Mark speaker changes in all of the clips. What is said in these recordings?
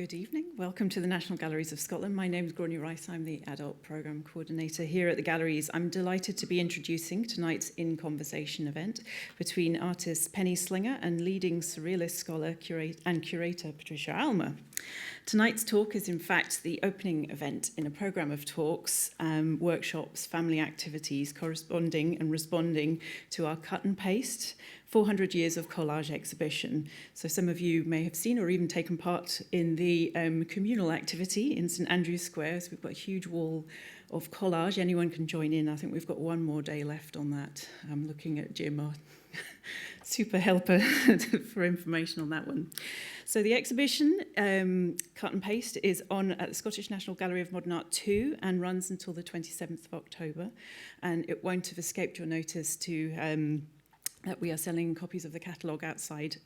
Speaker 1: Good evening. Welcome to the National Galleries of Scotland. My name is Gráinne Rice. I'm the Adult Programme Coordinator here at the Galleries. I'm delighted to be introducing tonight's In Conversation event between artist Penny Slinger and leading Surrealist scholar and curator Patricia Allmer. Tonight's talk is in fact the opening event in a programme of talks, workshops, family activities corresponding and responding to our cut and paste 400 Years of Collage exhibition. So some of you may have seen or even taken part in the communal activity in St Andrew's Square. So we've got a huge wall of collage. Anyone can join in. I think we've got one more day left on that. I'm looking at Jim, our super helper, for information on that one. So the exhibition, Cut and Paste, is on at the Scottish National Gallery of Modern Art 2 and runs until the 27th of October. And it won't have escaped your notice to that we are selling copies of the catalogue outside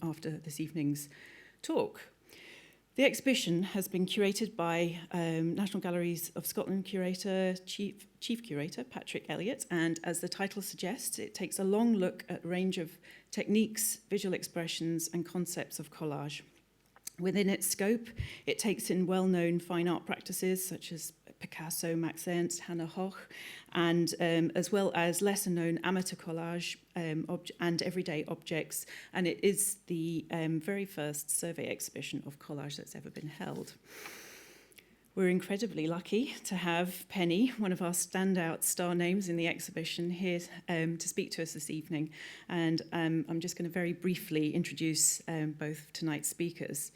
Speaker 1: after this evening's talk. The exhibition has been curated by National Galleries of Scotland Chief Curator Patrick Elliott, and as the title suggests, it takes a long look at a range of techniques, visual expressions and concepts of collage. Within its scope, it takes in well-known fine art practices such as Picasso, Max Ernst, Hannah Hoch, and as well as lesser-known amateur collage and everyday objects. And it is the very first survey exhibition of collage that's ever been held. We're incredibly lucky to have Penny, one of our standout star names in the exhibition, here to speak to us this evening. And I'm just going to very briefly introduce both tonight's speakers.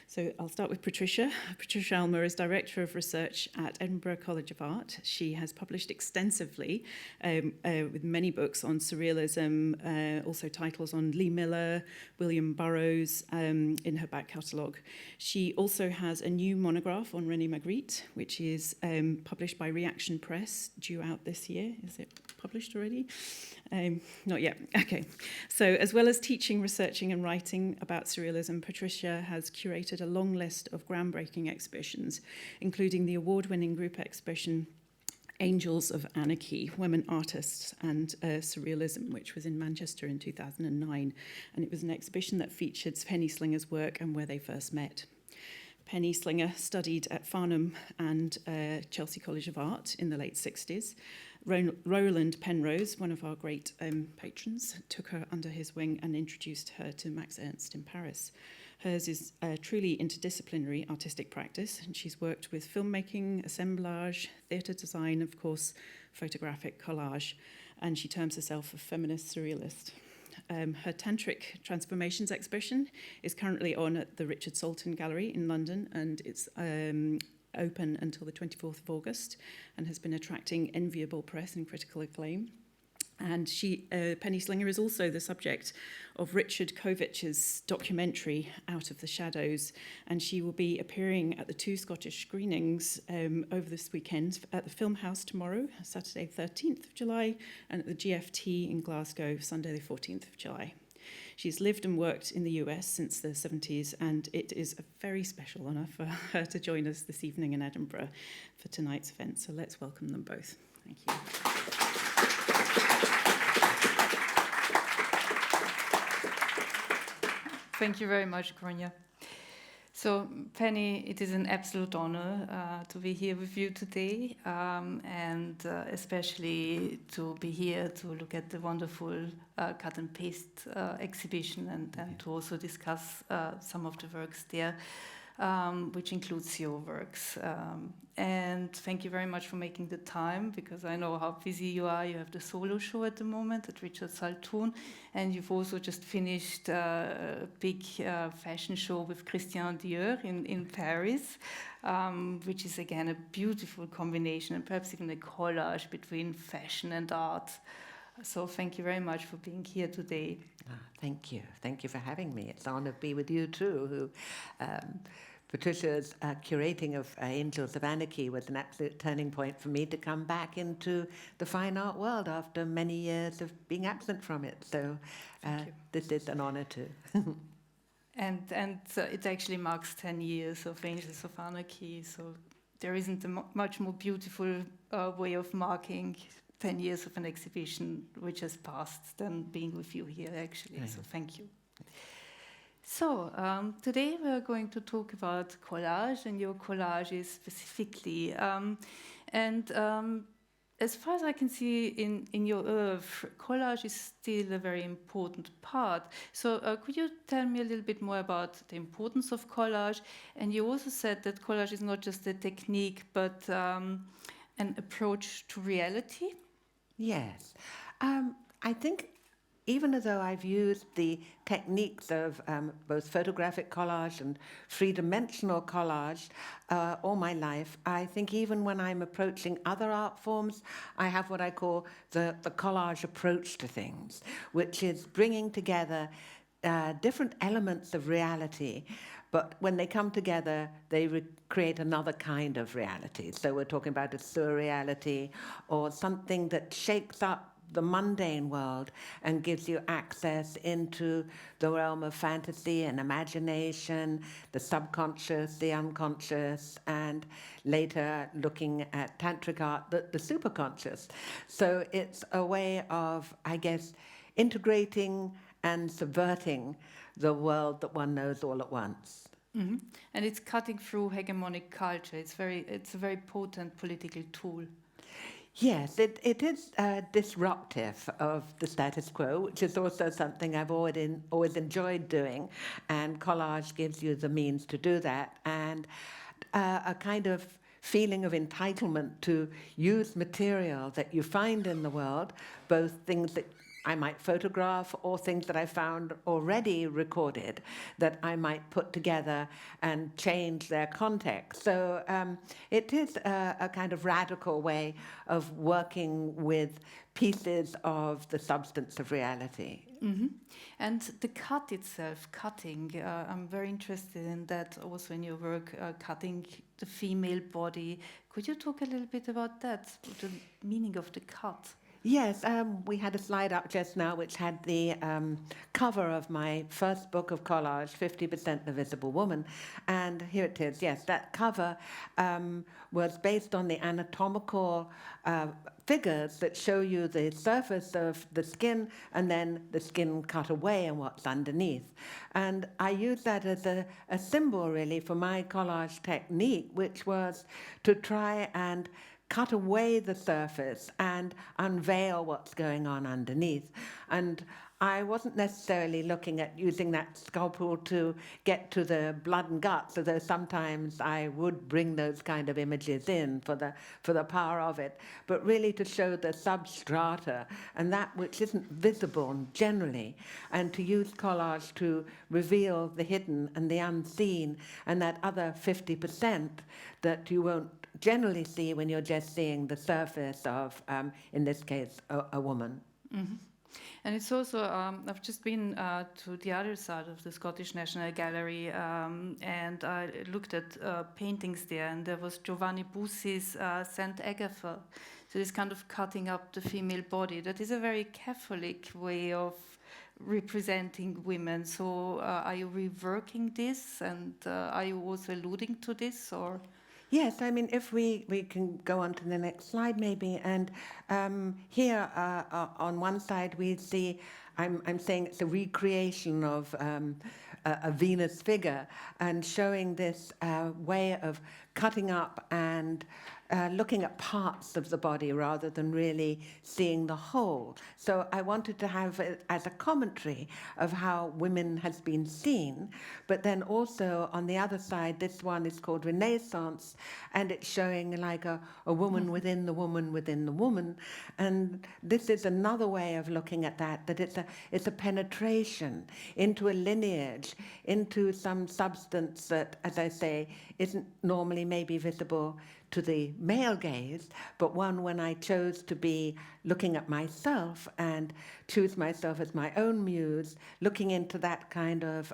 Speaker 1: So I'll start with Patricia. Patricia Allmer is Director of Research at Edinburgh College of Art. She has published extensively with many books on Surrealism, also titles on Lee Miller, William Burroughs in her back catalogue. She also has a new monograph on René Magritte, which is published by Reaction Press, due out this year. Is it published already? Not yet. Okay. So as well as teaching, researching and writing about Surrealism, Patricia has curated a long list of groundbreaking exhibitions, including the award-winning group exhibition Angels of Anarchy, Women Artists and Surrealism, which was in Manchester in 2009. And it was an exhibition that featured Penny Slinger's work and where they first met. Penny Slinger studied at Farnham and Chelsea College of Art in the late 60s. Roland Penrose, one of our great patrons, took her under his wing and introduced her to Max Ernst in Paris. Hers is a truly interdisciplinary artistic practice, and she's worked with filmmaking, assemblage, theatre design, of course, photographic collage, and she terms herself a feminist surrealist. Her Tantric Transformations exhibition is currently on at the Richard Salton Gallery in London, and it's open until the 24th of August and has been attracting enviable press and critical acclaim. And Penny Slinger is also the subject of Richard Kovich's documentary, Out of the Shadows, and she will be appearing at the 2 Scottish screenings over this weekend at the Film House tomorrow, Saturday 13th of July, and at the GFT in Glasgow, Sunday the 14th of July. She's lived and worked in the US since the 70s, and it is a very special honour for her to join us this evening in Edinburgh for tonight's event. So let's welcome them both. Thank you.
Speaker 2: Thank you very much, Gráinne. So, Penny, it is an absolute honor to be here with you today, and especially to be here to look at the wonderful cut and paste exhibition and to also discuss some of the works there, which includes your works. And thank you very much for making the time, because I know how busy you are. You have the solo show at the moment at Richard Salton, and you've also just finished a big fashion show with Christian Dior in Paris, which is again a beautiful combination and perhaps even a collage between fashion and art. So thank you very much for being here today.
Speaker 3: Thank you. Thank you for having me. It's an honor to be with you too, who Patricia's curating of Angels of Anarchy was an absolute turning point for me to come back into the fine art world after many years of being absent from it. So this is an honor too.
Speaker 2: And it actually marks 10 years of Angels of Anarchy, so there isn't a much more beautiful way of marking 10 years of an exhibition which has passed than being with you here, actually. So thank you. So, today we're going to talk about collage and your collages specifically. As far as I can see in your oeuvre, collage is still a very important part. So, could you tell me a little bit more about the importance of collage? And you also said that collage is not just a technique, but an approach to reality.
Speaker 3: Yes. I think even though I've used the techniques of both photographic collage and three-dimensional collage all my life, I think even when I'm approaching other art forms, I have what I call the collage approach to things, which is bringing together different elements of reality, but when they come together, they create another kind of reality. So we're talking about a surreality or something that shakes up the mundane world and gives you access into the realm of fantasy and imagination, the subconscious, the unconscious, and later looking at tantric art, the superconscious. So it's a way of, I guess, integrating and subverting the world that one knows all at once.
Speaker 2: Mm-hmm. And it's cutting through hegemonic culture. It's a very potent political tool.
Speaker 3: Yes, it is disruptive of the status quo, which is also something I've always enjoyed doing, and collage gives you the means to do that, and a kind of feeling of entitlement to use material that you find in the world, both things that I might photograph or things that I found already recorded that I might put together and change their context. So it is a kind of radical way of working with pieces of the substance of reality.
Speaker 2: Mm-hmm. And the cut itself, cutting, I'm very interested in that also in your work, cutting the female body. Could you talk a little bit about that, the meaning of the cut?
Speaker 3: Yes, we had a slide up just now which had the cover of my first book of collage, 50% The Visible Woman. And here it is. Yes, that cover was based on the anatomical figures that show you the surface of the skin and then the skin cut away and what's underneath. And I used that as a symbol, really, for my collage technique, which was to try and cut away the surface and unveil what's going on underneath. And I wasn't necessarily looking at using that scalpel to get to the blood and guts, although sometimes I would bring those kind of images in for the power of it, but really to show the substrata and that which isn't visible generally, and to use collage to reveal the hidden and the unseen and that other 50% that you won't generally see when you're just seeing the surface of, in this case, a woman.
Speaker 2: Mm-hmm. And it's also, I've just been to the other side of the Scottish National Gallery, and I looked at paintings there, and there was Giovanni Bussi's St. Agatha. So this kind of cutting up the female body. That is a very Catholic way of representing women. So are you reworking this, and are you also alluding to this, or?
Speaker 3: Yes, I mean, if we can go on to the next slide maybe, and here on one side we see, I'm saying it's a recreation of a Venus figure, and showing this way of cutting up and looking at parts of the body rather than really seeing the whole. So I wanted to have it as a commentary of how women has been seen, but then also on the other side, this one is called Renaissance, and it's showing like a woman within the woman within the woman. And this is another way of looking at that it's a penetration into a lineage, into some substance that, as I say, isn't normally maybe visible to the male gaze, but one when I chose to be looking at myself and choose myself as my own muse, looking into that kind of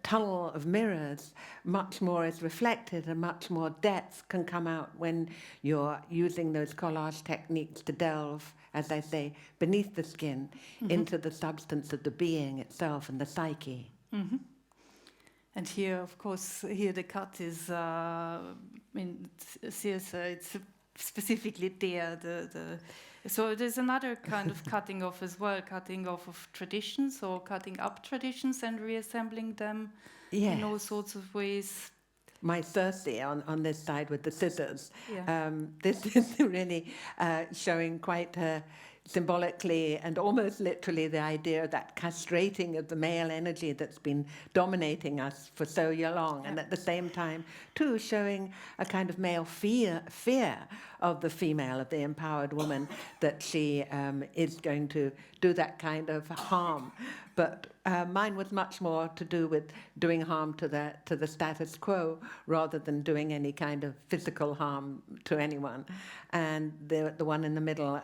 Speaker 3: tunnel of mirrors, much more is reflected and much more depth can come out when you're using those collage techniques to delve, as I say, beneath the skin, into the substance of the being itself and the psyche.
Speaker 2: Mm-hmm. And here, of course, here the cut is, it's specifically there, So there's another kind of cutting off as well, cutting off of traditions or cutting up traditions and reassembling them in all sorts of ways.
Speaker 3: My Circe on this side with the scissors.
Speaker 2: Yeah.
Speaker 3: This is really showing quite symbolically and almost literally the idea of that castrating of the male energy that's been dominating us for so long, and at the same time too showing a kind of male fear of the female, of the empowered woman, that she is going to do that kind of harm. But mine was much more to do with doing harm to the status quo rather than doing any kind of physical harm to anyone. And the one in the middle,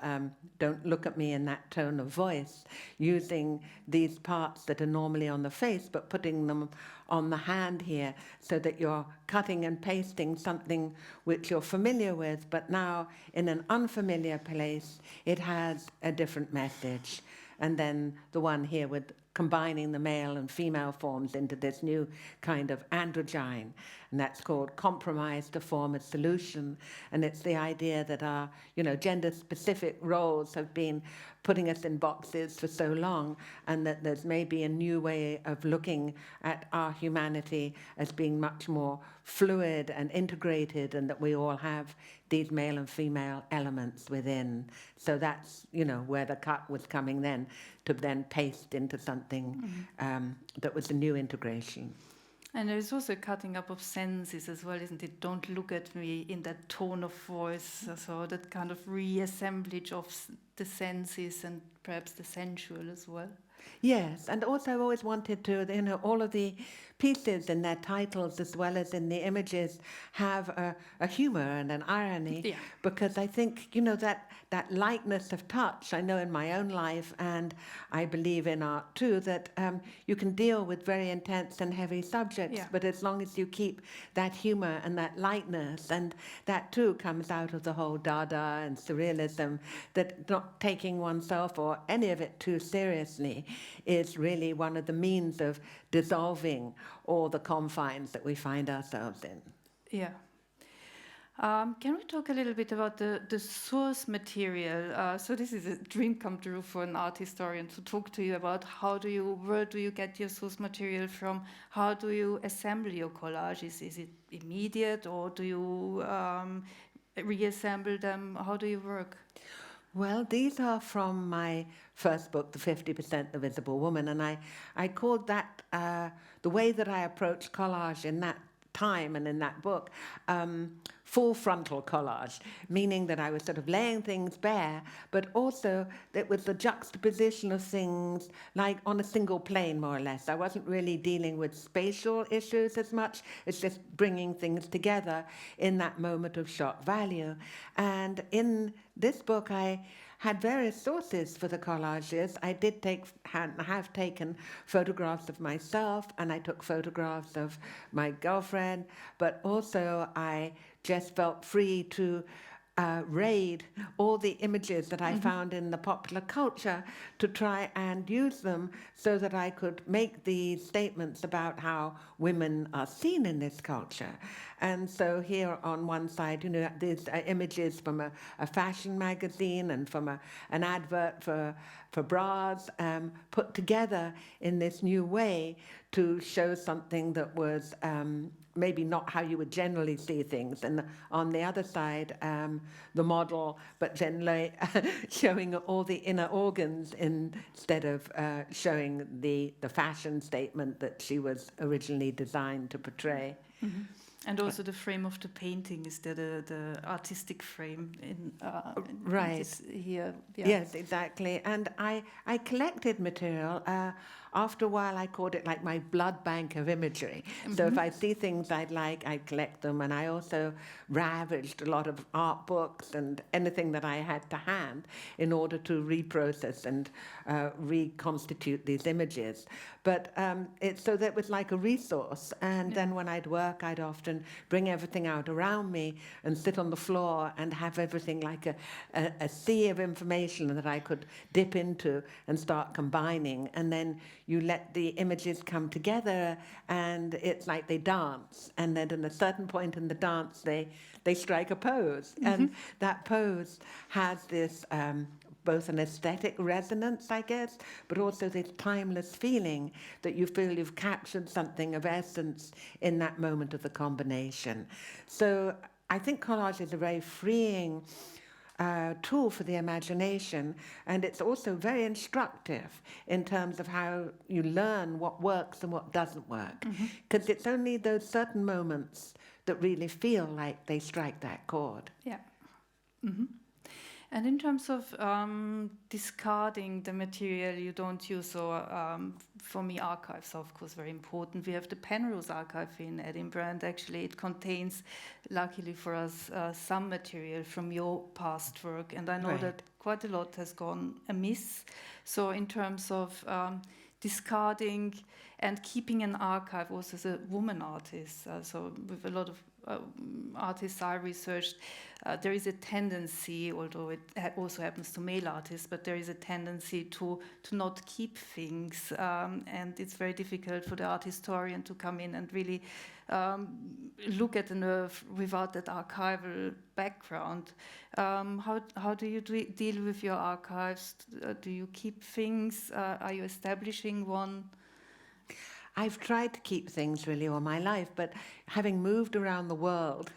Speaker 3: don't look at me in that tone of voice, using these parts that are normally on the face, but putting them on the hand here so that you're cutting and pasting something which you're familiar with, but now in an unfamiliar place, it has a different message. And then the one here with combining the male and female forms into this new kind of androgyne, and that's called compromise to form a solution. And it's the idea that our, gender-specific roles have been putting us in boxes for so long, and that there's maybe a new way of looking at our humanity as being much more fluid and integrated, and that we all have these male and female elements within. So that's, where the cut was coming then, to then paste into something that was a new integration.
Speaker 2: And there's also a cutting up of senses as well, isn't it? Don't look at me in that tone of voice. So that kind of reassemblage of the senses and perhaps the sensual as well.
Speaker 3: Yes, and also I've always wanted to, all of the pieces in their titles as well as in the images have a humor and an irony, because I think, that lightness of touch, I know in my own life, and I believe in art too, that you can deal with very intense and heavy subjects, but as long as you keep that humor and that lightness, and that too comes out of the whole Dada and Surrealism, that not taking oneself or any of it too seriously is really one of the means of dissolving all the confines that we find ourselves in.
Speaker 2: Yeah. Can we talk a little bit about the source material? So this is a dream come true for an art historian, to talk to you about where do you get your source material from? How do you assemble your collages? Is it immediate, or do you reassemble them? How do you work?
Speaker 3: Well, these are from my first book, The 50% The Visible Woman, and I called that, the way that I approached collage in that time and in that book, full frontal collage, meaning that I was sort of laying things bare, but also that was the juxtaposition of things like on a single plane, more or less. I wasn't really dealing with spatial issues as much. It's just bringing things together in that moment of shock value. And in this book, I had various sources for the collages. I have taken photographs of myself, and I took photographs of my girlfriend, but also I just felt free to raid all the images that I found in the popular culture to try and use them so that I could make these statements about how women are seen in this culture. And so here on one side, these images from a fashion magazine and from an advert for bras, put together in this new way to show something that was maybe not how you would generally see things. And on the other side, the model, but then showing all the inner organs instead of showing the fashion statement that she was originally designed to portray.
Speaker 2: Mm-hmm. And also the frame of the painting is the artistic frame
Speaker 3: right
Speaker 2: here. Yeah.
Speaker 3: Yes, exactly. And I collected material. After a while, I called it like my blood bank of imagery. So if I see things I'd like, I'd collect them. And I also ravaged a lot of art books and anything that I had to hand in order to reprocess and reconstitute these images. But so that was like a resource. And then when I'd work work, I'd often bring everything out around me and sit on the floor and have everything like a sea of information that I could dip into and start combining. And then you let the images come together, and it's like they dance. And then at a certain point in the dance, they strike a pose. And that pose has this both an aesthetic resonance, I guess, but also this timeless feeling that you feel you've captured something of essence in that moment of the combination. So I think collage is a very freeing tool for the imagination, and it's also very instructive in terms of how you learn what works and what doesn't work, because it's only those certain moments that really feel like they strike that chord.
Speaker 2: Yeah. And in terms of discarding the material you don't use, so for me, archives are of course very important. We have the Penrose archive in Edinburgh, and actually it contains, luckily for us, some material from your past work. And I know that quite a lot has gone amiss. So in terms of discarding and keeping an archive, also as a woman artist, so with a lot of artists I researched, there is a tendency, although it also happens to male artists, but there is a tendency to not keep things, and it's very difficult for the art historian to come in and really look at an earth without that archival background. How do you deal with your archives? Do you keep things? Are you establishing one?
Speaker 3: I've tried to keep things really all my life, but having moved around the world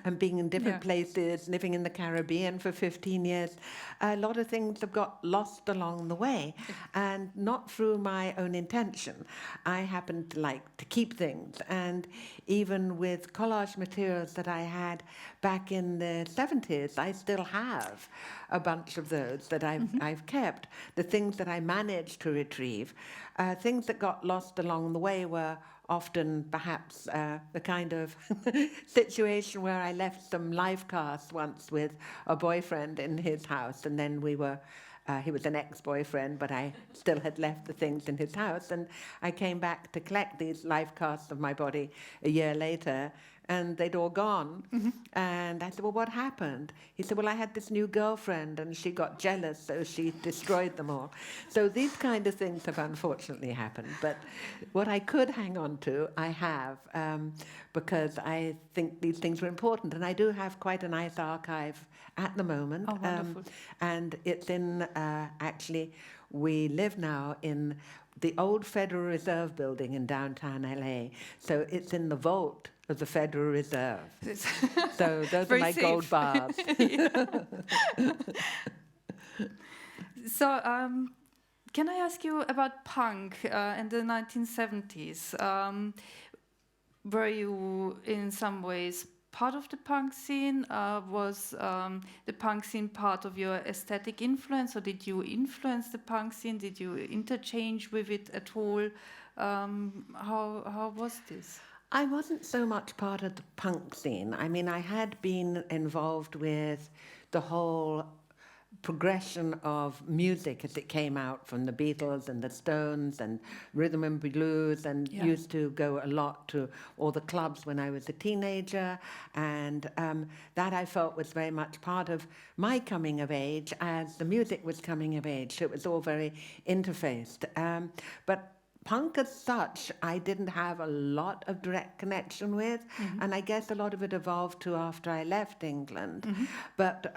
Speaker 3: and being in different places, living in the Caribbean for 15 years, a lot of things have got lost along the way, and not through my own intention. I happen to like to keep things, and even with collage materials that I had back in the 70s, I still have a bunch of those that I've kept. The things that I managed to retrieve, things that got lost along the way were often perhaps the kind of situation where I left some live casts once with a boyfriend in his house, and then we were he was an ex-boyfriend, but I still had left the things in his house, and I came back to collect these live casts of my body a year later, and they'd all gone. And I said, well, what happened? He said, well, I had this new girlfriend, and she got jealous, so she destroyed them all. So these kind of things have unfortunately happened. But what I could hang on to, I have, because I think these things were important. And I do have quite a nice archive at the moment.
Speaker 2: Oh, wonderful.
Speaker 3: And it's in, actually, we live now in the old Federal Reserve building in downtown LA. So it's in the vault of the Federal Reserve. So those are my
Speaker 2: safe.
Speaker 3: gold bars.
Speaker 2: So can I ask you about punk in the 1970s? Were you in some ways part of the punk scene? Was the punk scene part of your aesthetic influence, or did you influence the punk scene? Did you interchange with it at all? How was this?
Speaker 3: I wasn't so much part of the punk scene. I mean, I had been involved with the whole progression of music as it came out from the Beatles and the Stones and rhythm and blues, and used to go a lot to all the clubs when I was a teenager, and that I felt was very much part of my coming of age as the music was coming of age. So it was all very interfaced. But punk as such, I didn't have a lot of direct connection with, and I guess a lot of it evolved to after I left England. But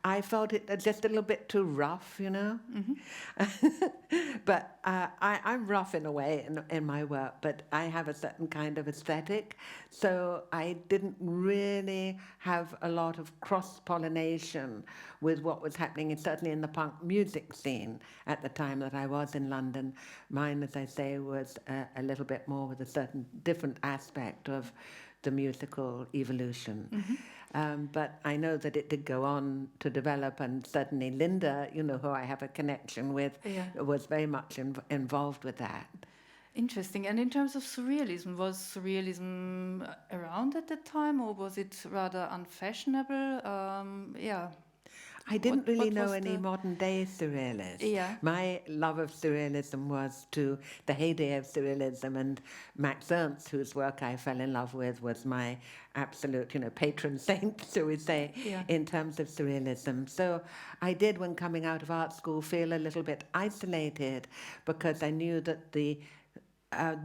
Speaker 3: I felt it just a little bit too rough, you know. But I'm rough in a way in my work, but I have a certain kind of aesthetic, so I didn't really have a lot of cross-pollination with what was happening, certainly in the punk music scene at the time that I was in London. Mine, as I say, was a little bit more with a certain different aspect of the musical evolution. But I know that it did go on to develop, and certainly Linda, you know, who I have a connection with, was very much involved with that.
Speaker 2: Interesting. And in terms of surrealism, was surrealism around at that time, or was it rather unfashionable?
Speaker 3: I didn't really
Speaker 2: what
Speaker 3: know
Speaker 2: was
Speaker 3: any modern day surrealists.
Speaker 2: Yeah.
Speaker 3: My love of surrealism was to the heyday of surrealism, and Max Ernst, whose work I fell in love with, was my absolute, patron saint, so we say,
Speaker 2: Yeah.
Speaker 3: in terms of surrealism. So I did, when coming out of art school, feel a little bit isolated because I knew that the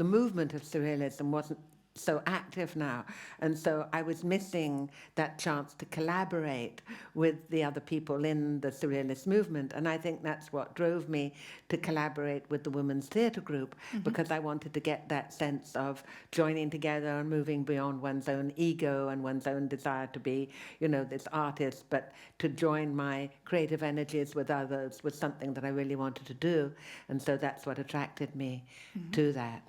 Speaker 3: movement of surrealism wasn't so active now, and so I was missing that chance to collaborate with the other people in the surrealist movement, and I think that's what drove me to collaborate with the Women's Theatre Group, because I wanted to get that sense of joining together and moving beyond one's own ego and one's own desire to be, this artist, but to join my creative energies with others was something that I really wanted to do, and so that's what attracted me to that.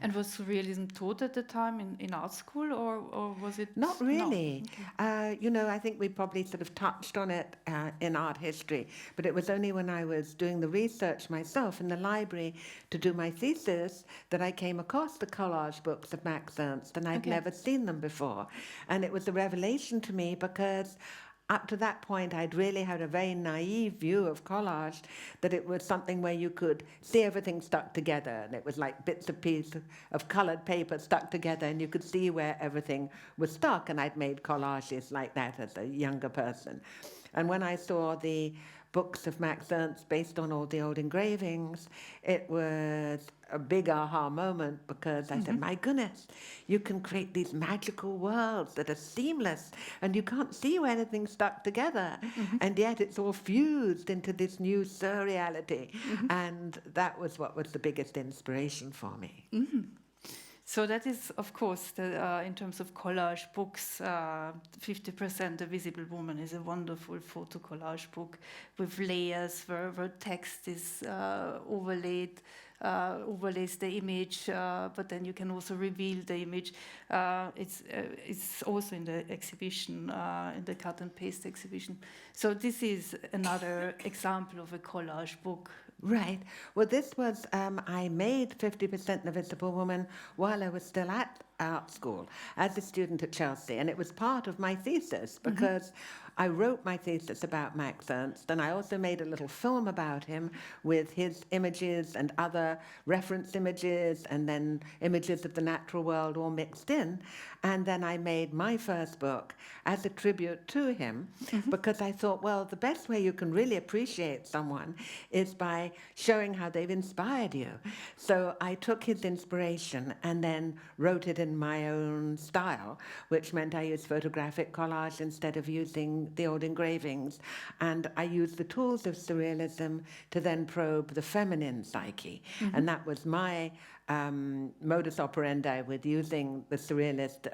Speaker 2: And was surrealism taught at the time in art school, or was it?
Speaker 3: Not really.
Speaker 2: No. Okay.
Speaker 3: I think we probably sort of touched on it in art history, but it was only when I was doing the research myself in the library to do my thesis that I came across the collage books of Max Ernst, and I'd
Speaker 2: Okay.
Speaker 3: never seen them before. And it was a revelation to me because up to that point, I'd really had a very naive view of collage, that it was something where you could see everything stuck together, and it was like bits of piece of colored paper stuck together, and you could see where everything was stuck, and I'd made collages like that as a younger person. And when I saw the books of Max Ernst based on all the old engravings, it was a big aha moment, because I said, my goodness, you can create these magical worlds that are seamless and you can't see where anything's stuck together, and yet it's all fused into this new surreality. And that was what was the biggest inspiration for me.
Speaker 2: So that is, of course, in terms of collage books, 50% The Visible Woman is a wonderful photo collage book with layers where text is overlays the image, but then you can also reveal the image. It's also in the exhibition, in the cut and paste exhibition. So this is another example of a collage book.
Speaker 3: Right. Well, this was, I made 50% The Visible Woman while I was still at art school as a student at Chelsea, and it was part of my thesis, because I wrote my thesis about Max Ernst, and I also made a little film about him with his images and other reference images, and then images of the natural world all mixed in. And then I made my first book as a tribute to him, because I thought, well, the best way you can really appreciate someone is by showing how they've inspired you. So I took his inspiration and then wrote it in my own style, which meant I used photographic collage instead of using the old engravings. And I used the tools of surrealism to then probe the feminine psyche. And that was my modus operandi with using the surrealist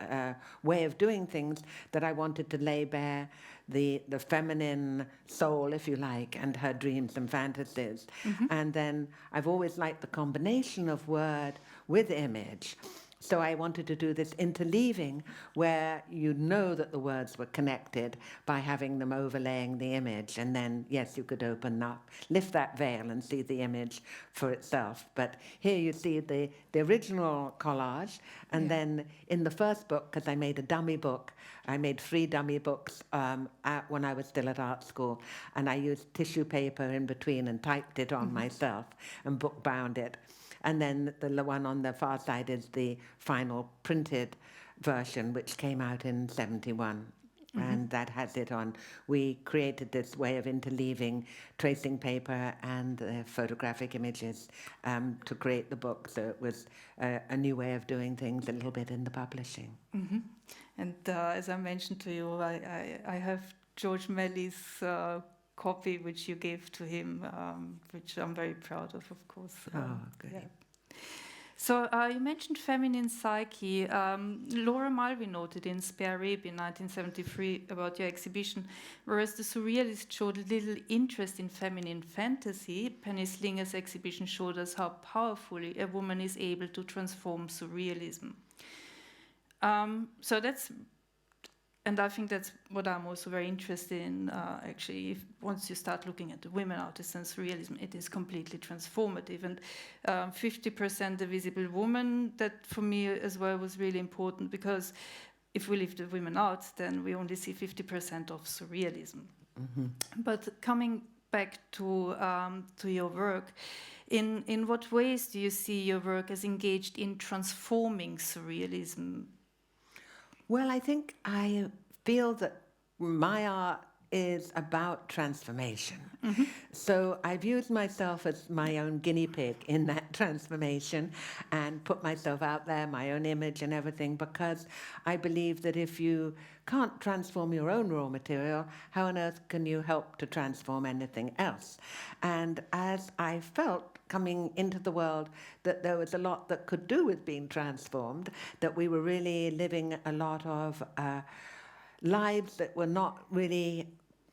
Speaker 3: way of doing things, that I wanted to lay bare the feminine soul, if you like, and her dreams and fantasies. And then I've always liked the combination of word with image. So I wanted to do this interleaving where you know that the words were connected by having them overlaying the image. And then, yes, you could open up, lift that veil and see the image for itself. But here you see the original collage. And then in the first book, because I made a dummy book, I made 3 dummy books when I was still at art school. And I used tissue paper in between and typed it on myself and book bound it. And then the one on the far side is the final printed version, which came out in 1971. And that has it on. We created this way of interleaving tracing paper and photographic images to create the book. So it was a new way of doing things, a little bit in the publishing.
Speaker 2: And as I mentioned to you, I have George Melly's copy, which you gave to him, which I'm very proud of course.
Speaker 3: Oh, good.
Speaker 2: Yeah. So you mentioned feminine psyche. Laura Mulvey noted in Spare Rib in 1973 about your exhibition, whereas the Surrealists showed little interest in feminine fantasy, Penny Slinger's exhibition showed us how powerfully a woman is able to transform Surrealism. So that's, and I think that's what I'm also very interested in, actually. Once you start looking at the women artists and surrealism, it is completely transformative. And 50% The Visible Woman, that for me as well was really important, because if we leave the women out, then we only see 50% of surrealism. But coming back to your work, in what ways do you see your work as engaged in transforming surrealism?
Speaker 3: Well, I think I feel that my art is about transformation. So I've used myself as my own guinea pig in that transformation and put myself out there, my own image and everything, because I believe that if you can't transform your own raw material, how on earth can you help to transform anything else? And as I felt coming into the world that there was a lot that could do with being transformed, that we were really living a lot of lives that were not really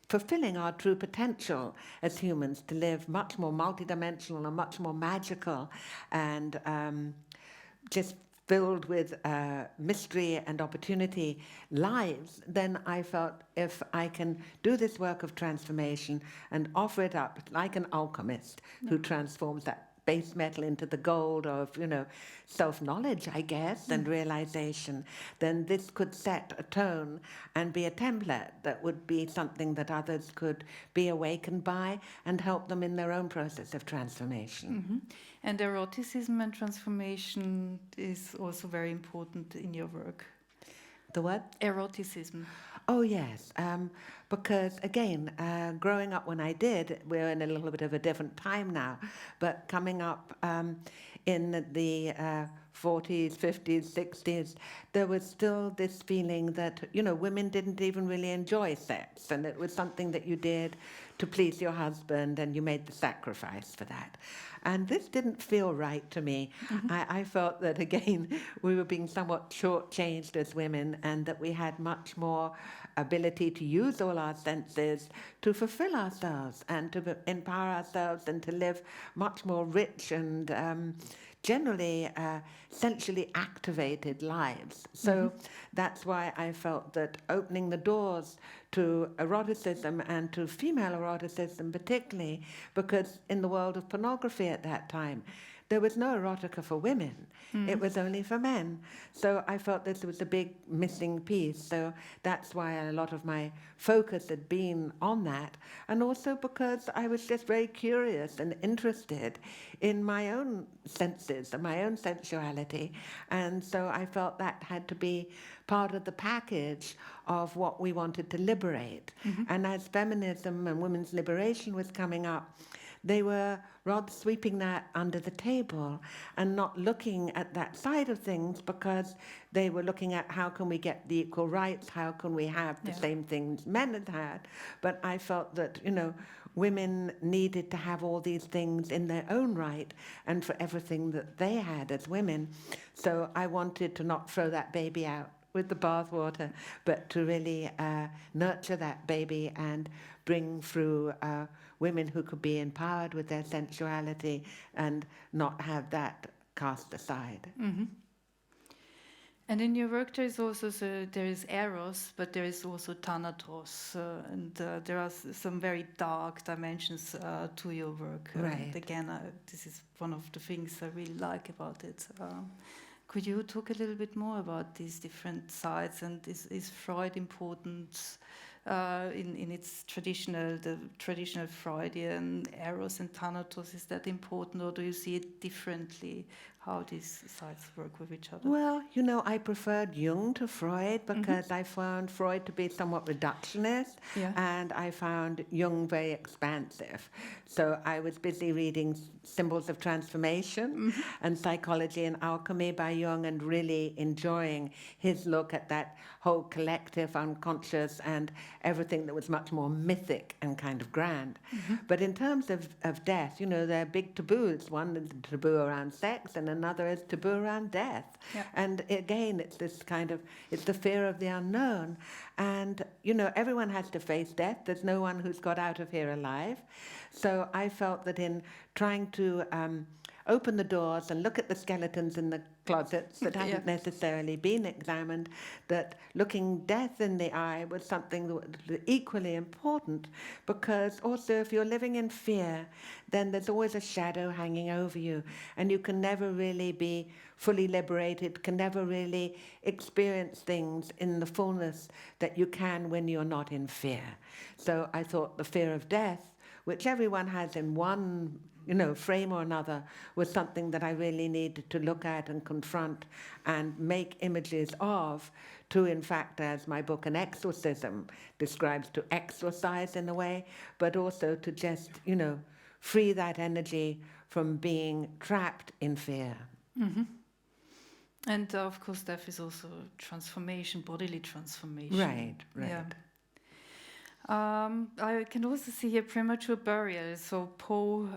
Speaker 3: fulfilling our true potential as humans to live much more multidimensional and much more magical and just filled with mystery and opportunity lives, then I felt if I can do this work of transformation and offer it up like an alchemist who transforms that base metal into the gold of, self-knowledge, I guess, and realization, then this could set a tone and be a template that would be something that others could be awakened by and help them in their own process of transformation.
Speaker 2: And eroticism and transformation is also very important in your work.
Speaker 3: The what?
Speaker 2: Eroticism.
Speaker 3: Oh, yes. Because, again, growing up when I did, we're in a little bit of a different time now, but coming up in the 40s, 50s, 60s, there was still this feeling that, women didn't even really enjoy sex, and it was something that you did to please your husband, and you made the sacrifice for that. And this didn't feel right to me. I felt that, again, we were being somewhat shortchanged as women, and that we had much more ability to use all our senses to fulfill ourselves and to empower ourselves and to live much more rich and generally sensually activated lives. So that's why I felt that opening the doors to eroticism and to female eroticism particularly, because in the world of pornography at that time, there was no erotica for women. It was only for men. So I felt this was a big missing piece. So that's why a lot of my focus had been on that. And also because I was just very curious and interested in my own senses and my own sensuality. And so I felt that had to be part of the package of what we wanted to liberate. And as feminism and women's liberation was coming up, they were rather sweeping that under the table and not looking at that side of things, because they were looking at how can we get the equal rights, how can we have the same things men had had. But I felt that, women needed to have all these things in their own right and for everything that they had as women. So I wanted to not throw that baby out with the bathwater, but to really nurture that baby and bring through women who could be empowered with their sensuality and not have that cast aside.
Speaker 2: And in your work, there is also there is eros, but there is also thanatos, and there are some very dark dimensions to your work.
Speaker 3: Right.
Speaker 2: And again, this is one of the things I really like about it. Could you talk a little bit more about these different sides, and is Freud important in its the traditional Freudian eros and thanatos? Is that important, or do you see it differently, how these sides work with each other?
Speaker 3: Well, I preferred Jung to Freud because I found Freud to be somewhat reductionist, and I found Jung very expansive. So I was busy reading Symbols of Transformation and Psychology and Alchemy by Jung, and really enjoying his look at that whole collective unconscious and everything that was much more mythic and kind of grand. But in terms of death, there are big taboos. One is the taboo around sex, and another is taboo around death. And again, it's this it's the fear of the unknown. And, everyone has to face death. There's no one who's got out of here alive. So I felt that in trying to open the doors and look at the skeletons in the closets that hadn't necessarily been examined, that looking death in the eye was something that was equally important, because also if you're living in fear, then there's always a shadow hanging over you, and you can never really be fully liberated, can never really experience things in the fullness that you can when you're not in fear. So I thought the fear of death, which everyone has in one frame or another, was something that I really needed to look at and confront and make images of, to, in fact, as my book An Exorcism describes, to exorcise in a way, but also to just, free that energy from being trapped in fear.
Speaker 2: Mm-hmm. And of course, death is also transformation, bodily transformation.
Speaker 3: Right.
Speaker 2: Yeah. I can also see here premature burial. So Poe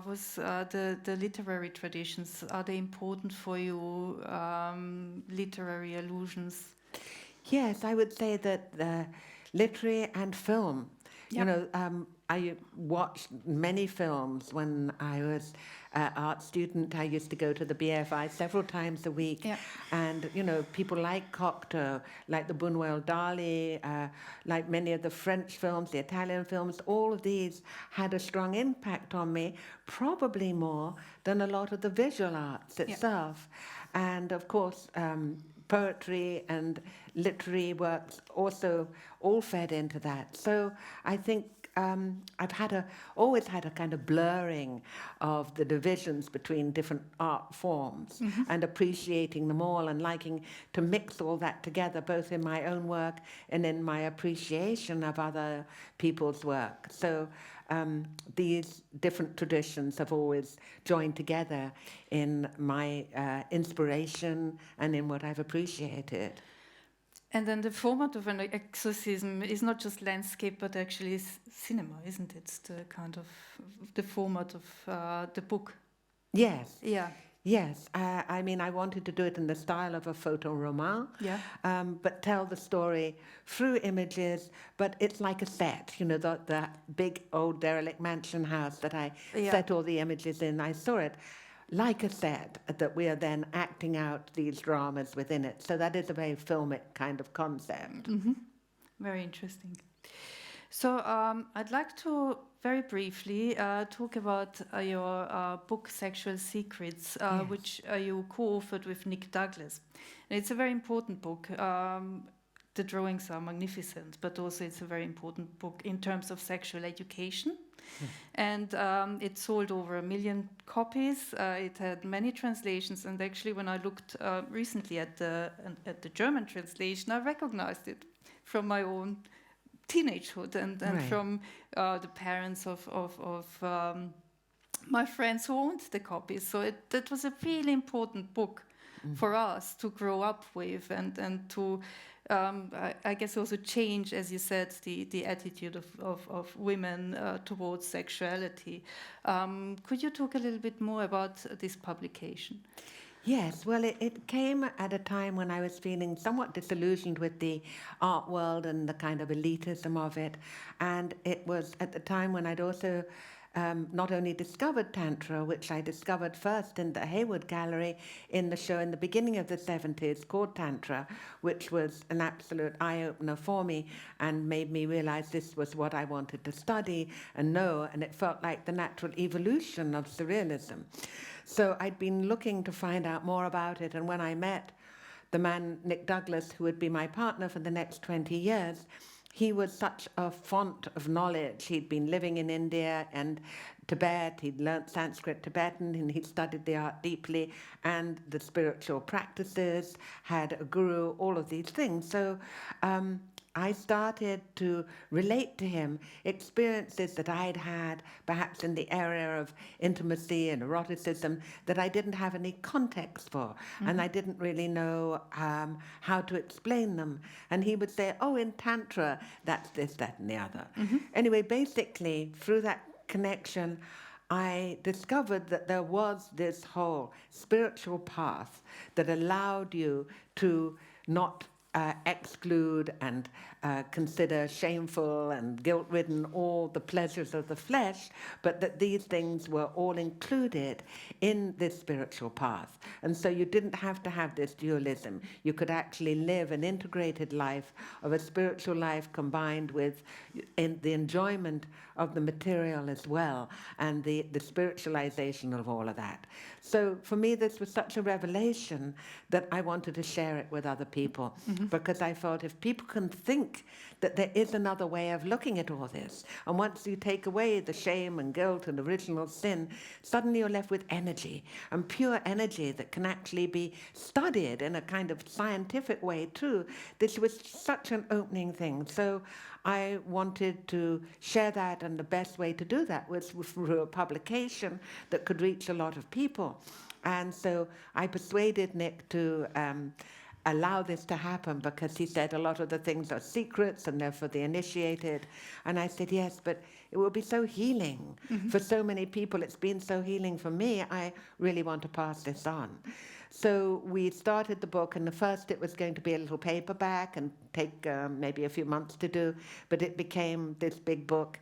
Speaker 2: was the literary traditions. Are they important for you? Literary allusions?
Speaker 3: Yes, I would say that literary and film.
Speaker 2: Yep.
Speaker 3: I watched many films when I was an art student. I used to go to the BFI several times a week.
Speaker 2: Yep.
Speaker 3: And, people like Cocteau, like the Buñuel Dali, like many of the French films, the Italian films, all of these had a strong impact on me, probably more than a lot of the visual arts itself. Yep. And, of course, poetry and literary works also all fed into that. So I think I've always had a kind of blurring of the divisions between different art forms, mm-hmm. and appreciating them all and liking to mix all that together, both in my own work and in my appreciation of other people's work. So these different traditions have always joined together in my inspiration and in what I've appreciated.
Speaker 2: And then the format of an exorcism is not just landscape, but actually cinema, isn't it? It's the kind of the format of the book.
Speaker 3: Yes.
Speaker 2: Yeah.
Speaker 3: Yes. I mean, I wanted to do it in the style of a photo roman, but tell the story through images, but it's like a set, the big old derelict mansion house that I set all the images in. I saw it like a set, that we are then acting out these dramas within it. So that is a very filmic kind of concept.
Speaker 2: Mm-hmm. Very interesting. So I'd like to very briefly talk about your book Sexual Secrets, which you co-authored with Nick Douglas. And it's a very important book. The drawings are magnificent, but also it's a very important book in terms of sexual education. And it sold over 1 million copies. It had many translations, and actually when I looked recently at the German translation, I recognized it from my own teenagehood and from the parents of my friends who owned the copies. So that was a really important book for us to grow up with and to I guess also change, as you said, the attitude of women towards sexuality. Could you talk a little bit more about this publication?
Speaker 3: Yes, well, it came at a time when I was feeling somewhat disillusioned with the art world and the kind of elitism of it. And it was at the time when I'd also not only discovered Tantra, which I discovered first in the Hayward Gallery in the show in the beginning of the 70s called Tantra, which was an absolute eye-opener for me and made me realize this was what I wanted to study and know, and it felt like the natural evolution of Surrealism. So I'd been looking to find out more about it, and when I met the man, Nick Douglas, who would be my partner for the next 20 years, he was such a font of knowledge. He'd been living in India and Tibet. He'd learnt Sanskrit Tibetan, and he studied the art deeply and the spiritual practices, had a guru, all of these things. So I started to relate to him experiences that I'd had, perhaps in the area of intimacy and eroticism, that I didn't have any context for, and I didn't really know how to explain them. And he would say, oh, in Tantra, that's this, that, and the other. Anyway, basically, through that connection, I discovered that there was this whole spiritual path that allowed you to not exclude and consider shameful and guilt-ridden all the pleasures of the flesh, but that these things were all included in this spiritual path. And so you didn't have to have this dualism. You could actually live an integrated life of a spiritual life combined with the enjoyment of the material as well, and the spiritualization of all of that. So for me, this was such a revelation that I wanted to share it with other people, because I felt if people can think that there is another way of looking at all this, and once you take away the shame and guilt and original sin, suddenly you're left with energy, and pure energy that can actually be studied in a kind of scientific way too. This was such an opening thing. So I wanted to share that, and the best way to do that was through a publication that could reach a lot of people. And so I persuaded Nick to allow this to happen, because he said a lot of the things are secrets and they're for the initiated. And I said, yes, but it will be so healing for so many people. It's been so healing for me. I really want to pass this on. So we started the book, and the first it was going to be a little paperback and take maybe a few months to do, but it became this big book.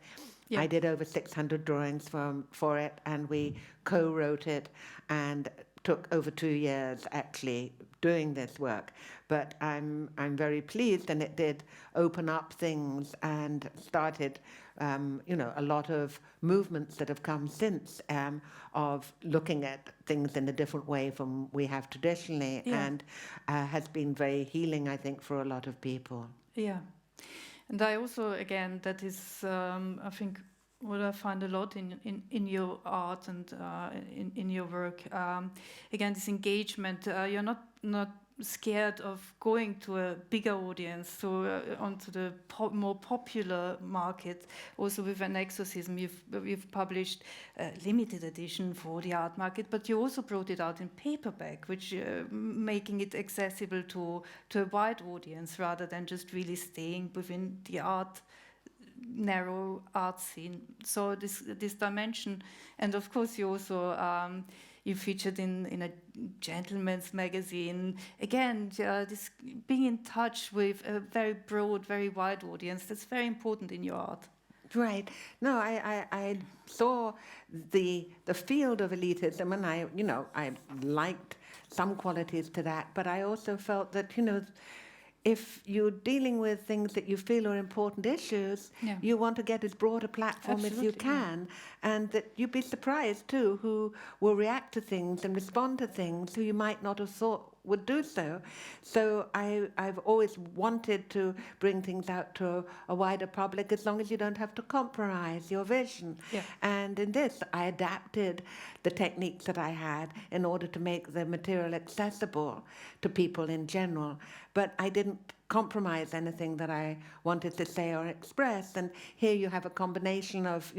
Speaker 3: Yeah. I did over 600 drawings for it, and we co-wrote it, and took over 2 years actually doing this work. But I'm very pleased, and it did open up things and started a lot of movements that have come since, of looking at things in a different way from we have traditionally, and has been very healing, I think, for a lot of people.
Speaker 2: Yeah. And I also, again, that is, I think, what I find a lot in your art and in your work. Again, this engagement. You're not scared of going to a bigger audience, so onto the more popular market. Also with an Exorcism, you've published a limited edition for the art market, but you also brought it out in paperback, which making it accessible to a wide audience rather than just really staying within the narrow art scene. So this dimension, and of course you also you featured in a gentleman's magazine. Again, this being in touch with a very broad, very wide audience, that's very important in your art.
Speaker 3: Right. No, I saw the field of elitism, and I liked some qualities to that, but I also felt that, if you're dealing with things that you feel are important issues, you want to get as broad a platform as you can, and that you'd be surprised too who will react to things and respond to things who you might not have thought would do so. So I've always wanted to bring things out to a wider public, as long as you don't have to compromise your vision. Yeah. And in this, I adapted the techniques that I had in order to make the material accessible to people in general. But I didn't compromise anything that I wanted to say or express. And here you have a combination of,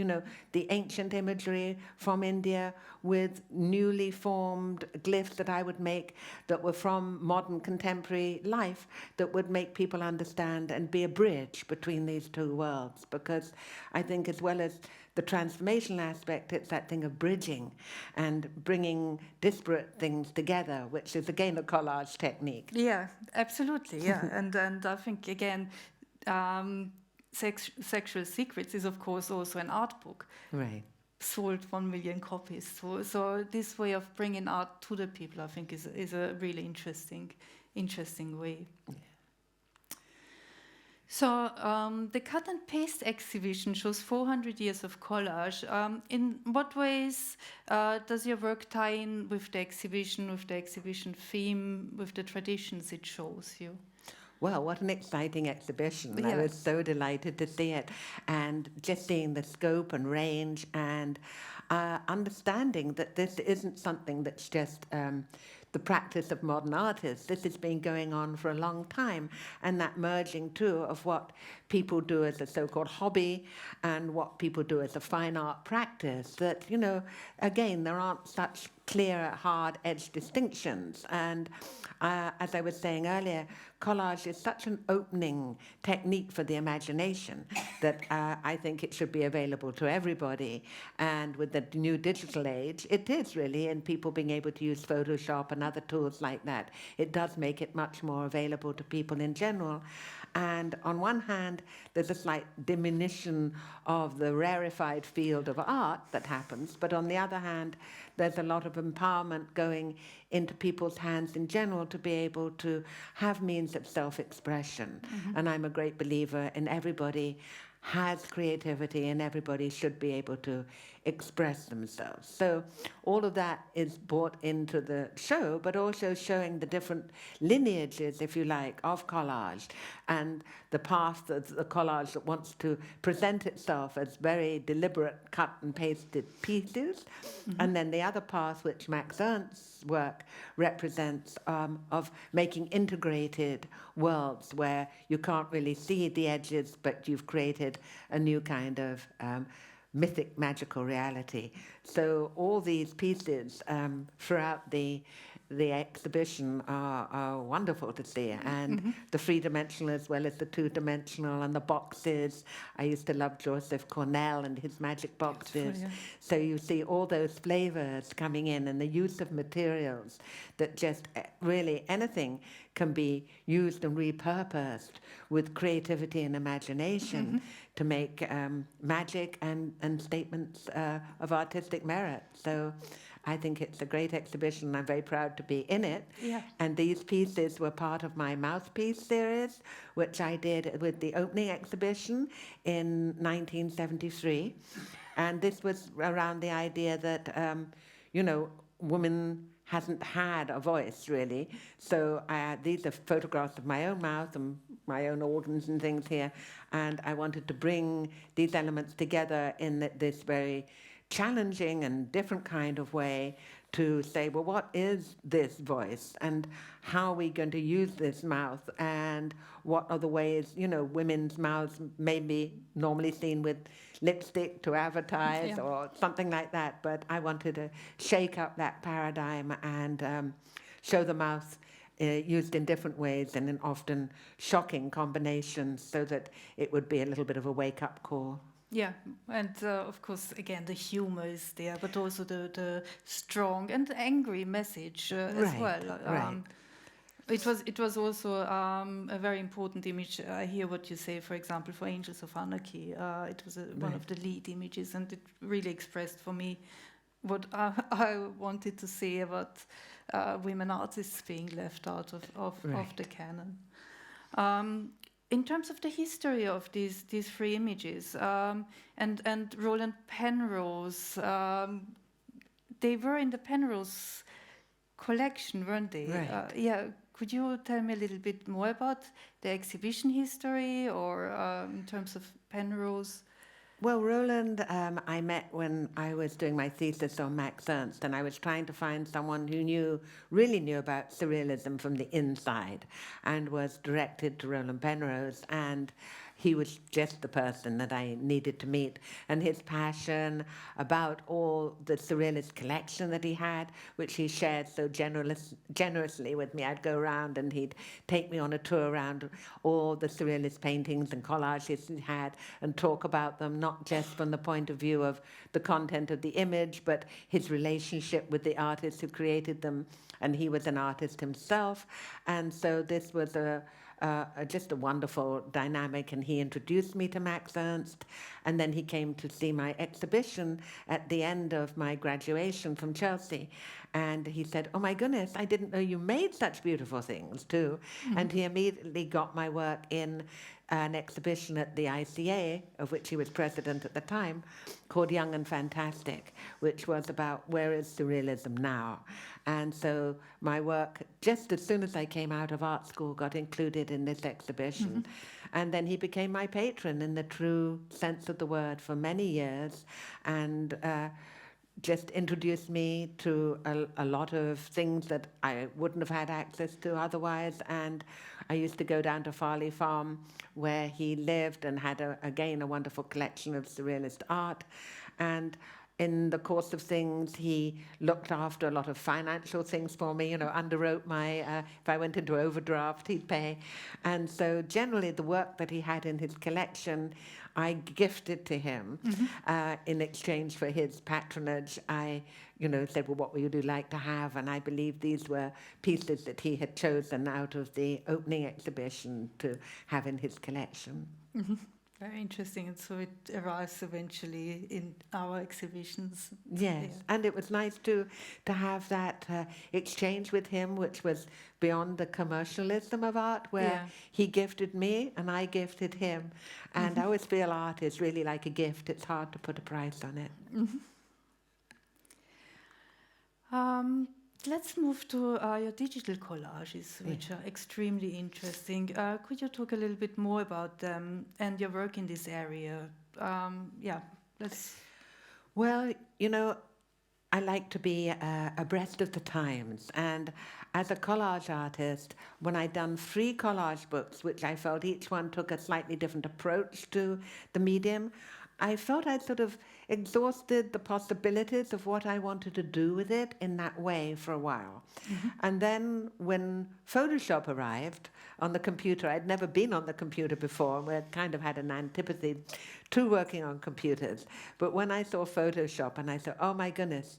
Speaker 3: the ancient imagery from India with newly formed glyphs that I would make that were from modern contemporary life, that would make people understand and be a bridge between these two worlds. Because I think, as well as the transformational aspect, it's that thing of bridging and bringing disparate things together, which is again a collage technique.
Speaker 2: Yeah, absolutely. Yeah, and I think again, Sexual Secrets is of course also an art book.
Speaker 3: Right.
Speaker 2: Sold 1 million copies. So this way of bringing art to the people, I think, is a really interesting way. Yeah. So the cut and paste exhibition shows 400 years of collage. In what ways does your work tie in with the exhibition theme, with the traditions it shows you?
Speaker 3: Well, what an exciting exhibition. Yeah. I was so delighted to see it, and just seeing the scope and range, and understanding that this isn't something that's just the practice of modern artists. This has been going on for a long time, and that merging too of what people do as a so-called hobby and what people do as a fine art practice, that, again, there aren't such clear, hard-edged distinctions. And as I was saying earlier, collage is such an opening technique for the imagination that I think it should be available to everybody. And with the new digital age, it is really, and people being able to use Photoshop and other tools like that, it does make it much more available to people in general. And on one hand, there's a slight diminution of the rarefied field of art that happens, but on the other hand, there's a lot of empowerment going into people's hands in general to be able to have means of self-expression. And I'm a great believer in everybody has creativity and everybody should be able to express themselves. So all of that is brought into the show, but also showing the different lineages, if you like, of collage and the path of the collage that wants to present itself as very deliberate cut and pasted pieces. And then the other path, which Max Ernst's work represents, of making integrated worlds where you can't really see the edges, but you've created a new kind of mythic, magical reality. So all these pieces throughout the exhibition are wonderful to see, and the three-dimensional as well as the two-dimensional, and the boxes. I used to love Joseph Cornell and his magic boxes.
Speaker 2: Yeah.
Speaker 3: So you see all those flavors coming in, and the use of materials that just really anything can be used and repurposed with creativity and imagination to make magic and statements of artistic merit. So I think it's a great exhibition. I'm very proud to be in it.
Speaker 2: Yeah.
Speaker 3: And these pieces were part of my Mouthpiece series, which I did with the opening exhibition in 1973. And this was around the idea that, women hasn't had a voice, really. So these are photographs of my own mouth and my own organs and things here. And I wanted to bring these elements together in this very challenging and different kind of way to say, well, what is this voice and how are we going to use this mouth, and what are the ways, women's mouths may be normally seen with lipstick to advertise or something like that, but I wanted to shake up that paradigm and show the mouth used in different ways and in often shocking combinations so that it would be a little bit of a wake-up call.
Speaker 2: Yeah, and of course, again, the humor is there, but also the strong and angry message as well.
Speaker 3: Right.
Speaker 2: It was also a very important image. I hear what you say, for example, for Angels of Anarchy. It was one of the lead images, and it really expressed for me what I wanted to say about women artists being left out of the canon. In terms of the history of these three images, and Roland Penrose, they were in the Penrose collection, weren't they?
Speaker 3: Right.
Speaker 2: Could you tell me a little bit more about the exhibition history, or in terms of Penrose?
Speaker 3: Well, Roland, I met when I was doing my thesis on Max Ernst, and I was trying to find someone who really knew about Surrealism from the inside, and was directed to Roland Penrose, and he was just the person that I needed to meet. And his passion about all the Surrealist collection that he had, which he shared so generously with me. I'd go around and he'd take me on a tour around all the Surrealist paintings and collages he had and talk about them, not just from the point of view of the content of the image, but his relationship with the artists who created them. And he was an artist himself. And so this was just a wonderful dynamic, and he introduced me to Max Ernst, and then he came to see my exhibition at the end of my graduation from Chelsea, and he said, oh my goodness, I didn't know you made such beautiful things too. And he immediately got my work in an exhibition at the ICA, of which he was president at the time, called Young and Fantastic, which was about where is Surrealism now. And so my work, just as soon as I came out of art school, got included in this exhibition. And then he became my patron in the true sense of the word for many years, and just introduced me to a lot of things that I wouldn't have had access to otherwise. And I used to go down to Farley Farm, where he lived, and had, again, a wonderful collection of Surrealist art. And in the course of things, he looked after a lot of financial things for me, underwrote my, if I went into overdraft, he'd pay. And so generally the work that he had in his collection, I gifted to him in exchange for his patronage. I, said, well, what would you like to have? And I believe these were pieces that he had chosen out of the opening exhibition to have in his collection.
Speaker 2: Very interesting. And so it arrives eventually in our exhibitions.
Speaker 3: Yes,
Speaker 2: Yeah.
Speaker 3: and it was nice to have that exchange with him, which was beyond the commercialism of art, where he gifted me and I gifted him. And I always feel art is really like a gift. It's hard to put a price on it.
Speaker 2: Let's move to your digital collages, which are extremely interesting. Could you talk a little bit more about them and your work in this area? Let's...
Speaker 3: Well, I like to be abreast of the times. And as a collage artist, when I'd done 3 collage books, which I felt each one took a slightly different approach to the medium, I felt I'd sort of exhausted the possibilities of what I wanted to do with it in that way for a while. And then when Photoshop arrived on the computer, I'd never been on the computer before, and I kind of had an antipathy to working on computers. But when I saw Photoshop and I thought, oh my goodness,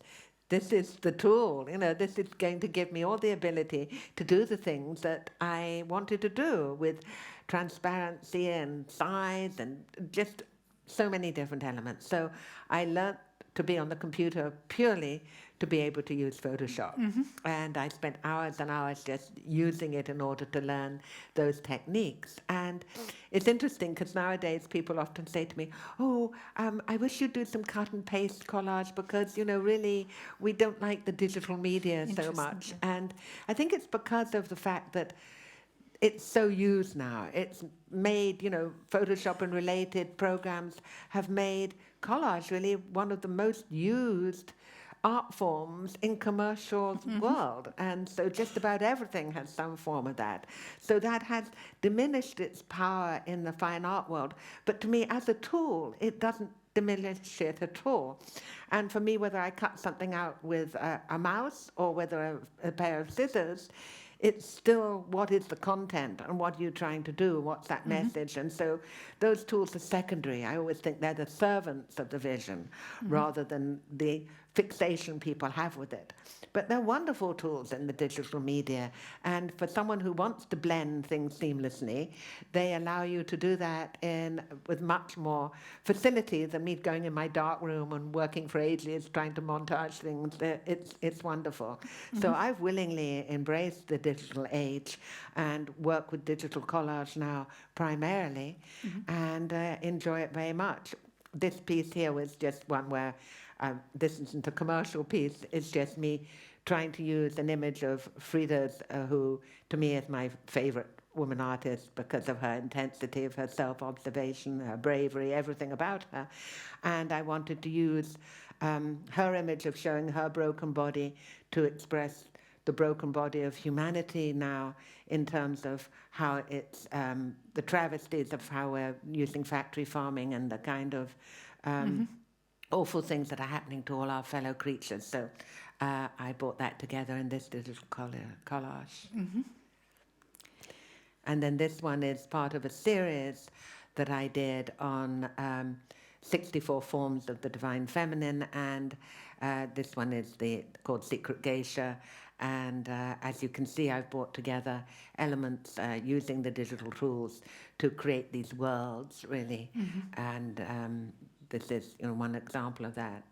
Speaker 3: this is the tool, this is going to give me all the ability to do the things that I wanted to do with transparency and size and just so many different elements. So I learned to be on the computer purely to be able to use Photoshop. And I spent hours and hours just using it in order to learn those techniques. And it's interesting because nowadays people often say to me, I wish you'd do some cut and paste collage because, really, we don't like the digital media so much.
Speaker 2: Yeah.
Speaker 3: And I think it's because of the fact that it's so used now. It's made, Photoshop and related programs have made collage really one of the most used art forms in commercial world. And so just about everything has some form of that. So that has diminished its power in the fine art world. But to me, as a tool, it doesn't diminish it at all. And for me, whether I cut something out with a mouse or whether a pair of scissors, it's still what is the content and what are you trying to do, what's that message. And so those tools are secondary. I always think they're the servants of the vision rather than the fixation people have with it. But they're wonderful tools in the digital media. And for someone who wants to blend things seamlessly, they allow you to do that with much more facility than me going in my dark room and working for ages trying to montage things. It's wonderful. So I've willingly embraced the digital age and work with digital collage now primarily and enjoy it very much. This piece here was just one where this isn't a commercial piece. It's just me trying to use an image of Frida's, who to me is my favorite woman artist because of her intensity, of her self-observation, her bravery, everything about her. And I wanted to use her image of showing her broken body to express the broken body of humanity now in terms of how it's the travesties of how we're using factory farming and the kind of awful things that are happening to all our fellow creatures. So I brought that together in this digital collage. And then this one is part of a series that I did on 64 forms of the divine feminine, and this one is called Secret Geisha. And as you can see, I've brought together elements using the digital tools to create these worlds, really. And this is one example of that.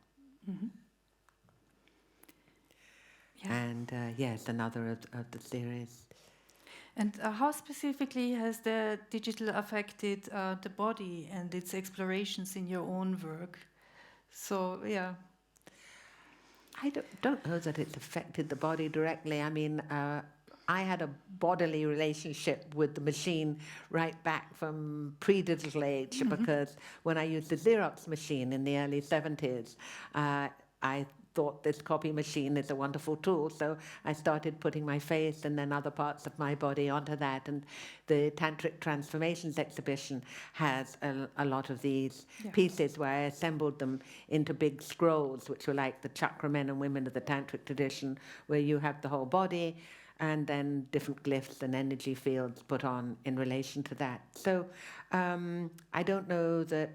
Speaker 2: Yeah.
Speaker 3: And yes, another of the series.
Speaker 2: And how specifically has the digital affected the body and its explorations in your own work? So, yeah.
Speaker 3: I don't know that it's affected the body directly. I mean, I had a bodily relationship with the machine right back from pre-digital age because when I used the Xerox machine in the early 70s, I thought this copy machine is a wonderful tool, so I started putting my face and then other parts of my body onto that. And the Tantric Transformations exhibition has a lot of these pieces where I assembled them into big scrolls, which were like the chakra men and women of the Tantric tradition, where you have the whole body and then different glyphs and energy fields put on in relation to that. So I don't know that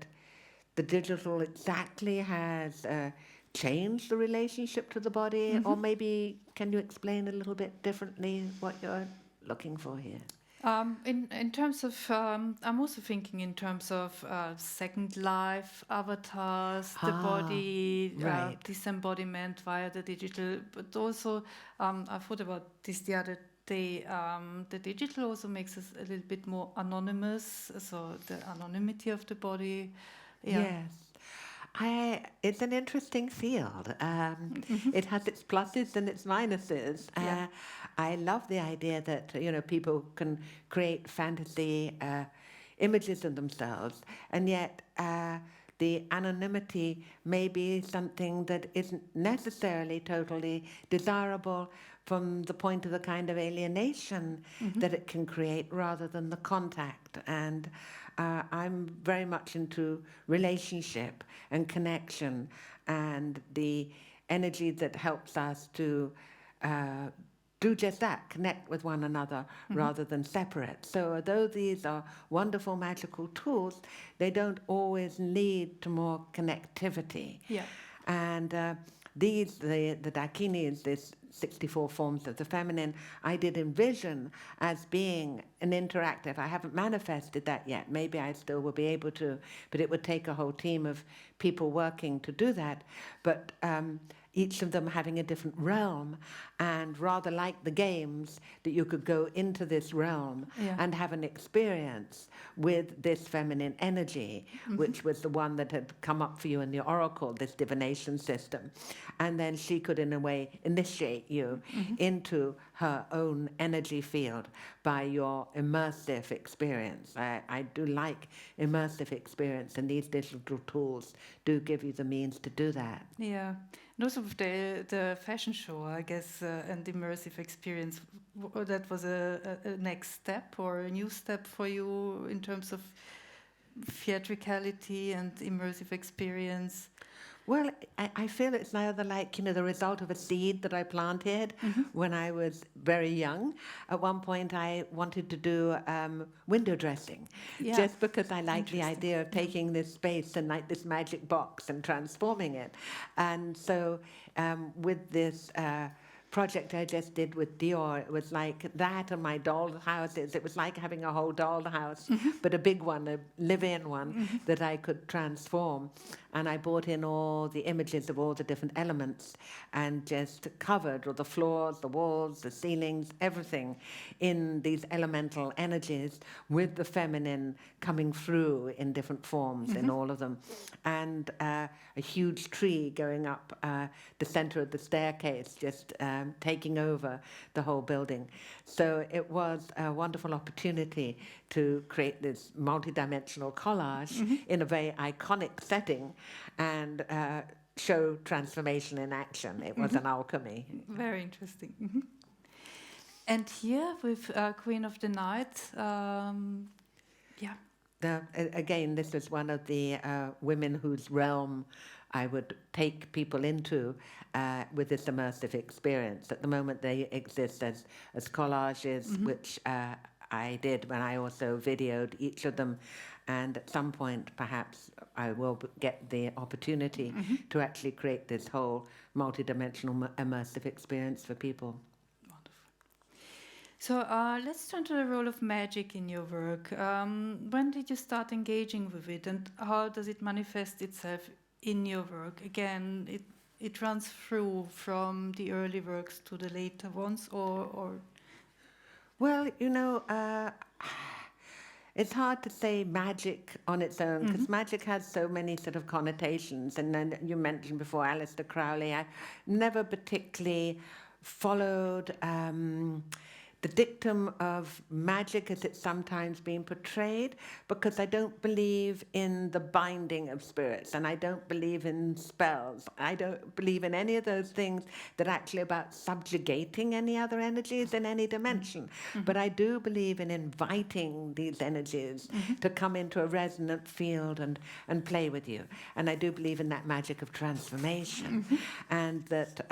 Speaker 3: the digital exactly has changed the relationship to the body, or maybe can you explain a little bit differently what you're looking for here?
Speaker 2: In terms of, I'm also thinking in terms of second life, avatars, the body,
Speaker 3: right.
Speaker 2: disembodiment via the digital, but also I thought about this the other day. The digital also makes us a little bit more anonymous, so the anonymity of the body.
Speaker 3: Yes. It's an interesting field. It has its pluses and its minuses. I love the idea that people can create fantasy images of themselves, and yet the anonymity may be something that isn't necessarily totally desirable from the point of the kind of alienation that it can create rather than the contact. And I'm very much into relationship and connection and the energy that helps us to do just that, connect with one another rather than separate. So although these are wonderful magical tools, they don't always lead to more connectivity.
Speaker 2: Yeah.
Speaker 3: And the dakinis, this 64 forms of the feminine, I did envision as being an interactive. I haven't manifested that yet. Maybe I still will be able to, but it would take a whole team of people working to do that. But each of them having a different realm, and rather like the games, that you could go into this realm and have an experience with this feminine energy, which was the one that had come up for you in the oracle, this divination system. And then she could, in a way, initiate you into her own energy field by your immersive experience. I do like immersive experience, and these digital tools do give you the means to do that.
Speaker 2: Yeah. And also with the fashion show, I guess, and immersive experience, that was a next step or a new step for you in terms of theatricality and immersive experience.
Speaker 3: Well, I feel it's either like, the result of a seed that I planted when I was very young. At one point, I wanted to do window dressing, just because I like the idea of taking this space and like this magic box and transforming it. And so with this project I just did with Dior, it was like that and my doll houses. It was like having a whole doll house, but a big one, a live-in one that I could transform. And I brought in all the images of all the different elements and just covered all the floors, the walls, the ceilings, everything in these elemental energies with the feminine coming through in different forms in all of them. And a huge tree going up the center of the staircase, just taking over the whole building. So it was a wonderful opportunity to create this multidimensional collage in a very iconic setting and show transformation in action. It was an alchemy.
Speaker 2: Very interesting. And here with Queen of the Night,
Speaker 3: Again, this was one of the women whose realm I would take people into with this immersive experience. At the moment, they exist as collages, which I did when I also videoed each of them. And at some point, perhaps I will get the opportunity to actually create this whole multidimensional immersive experience for people.
Speaker 2: So let's turn to the role of magic in your work. When did you start engaging with it, and how does it manifest itself in your work? Again, it runs through from the early works to the later ones, or?
Speaker 3: Well, it's hard to say magic on its own, because magic has so many sort of connotations. And then you mentioned before Aleister Crowley. I never particularly followed the dictum of magic as it's sometimes been portrayed, because I don't believe in the binding of spirits, and I don't believe in spells. I don't believe in any of those things that are actually about subjugating any other energies in any dimension. But I do believe in inviting these energies to come into a resonant field and play with you. And I do believe in that magic of transformation, and that,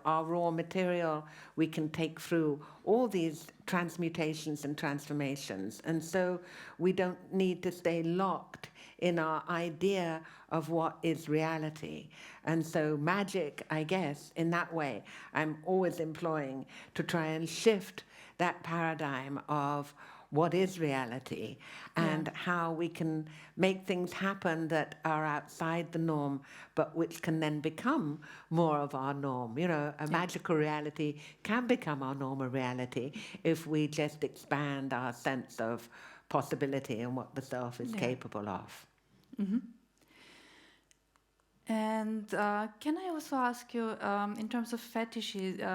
Speaker 3: our raw material we can take through all these transmutations and transformations. And so we don't need to stay locked in our idea of what is reality. And so magic, I guess, in that way, I'm always employing to try and shift that paradigm of what is reality and how we can make things happen that are outside the norm, but which can then become more of our norm. A magical reality can become our normal reality if we just expand our sense of possibility and what the self is capable of.
Speaker 2: And can I also ask you, in terms of fetishism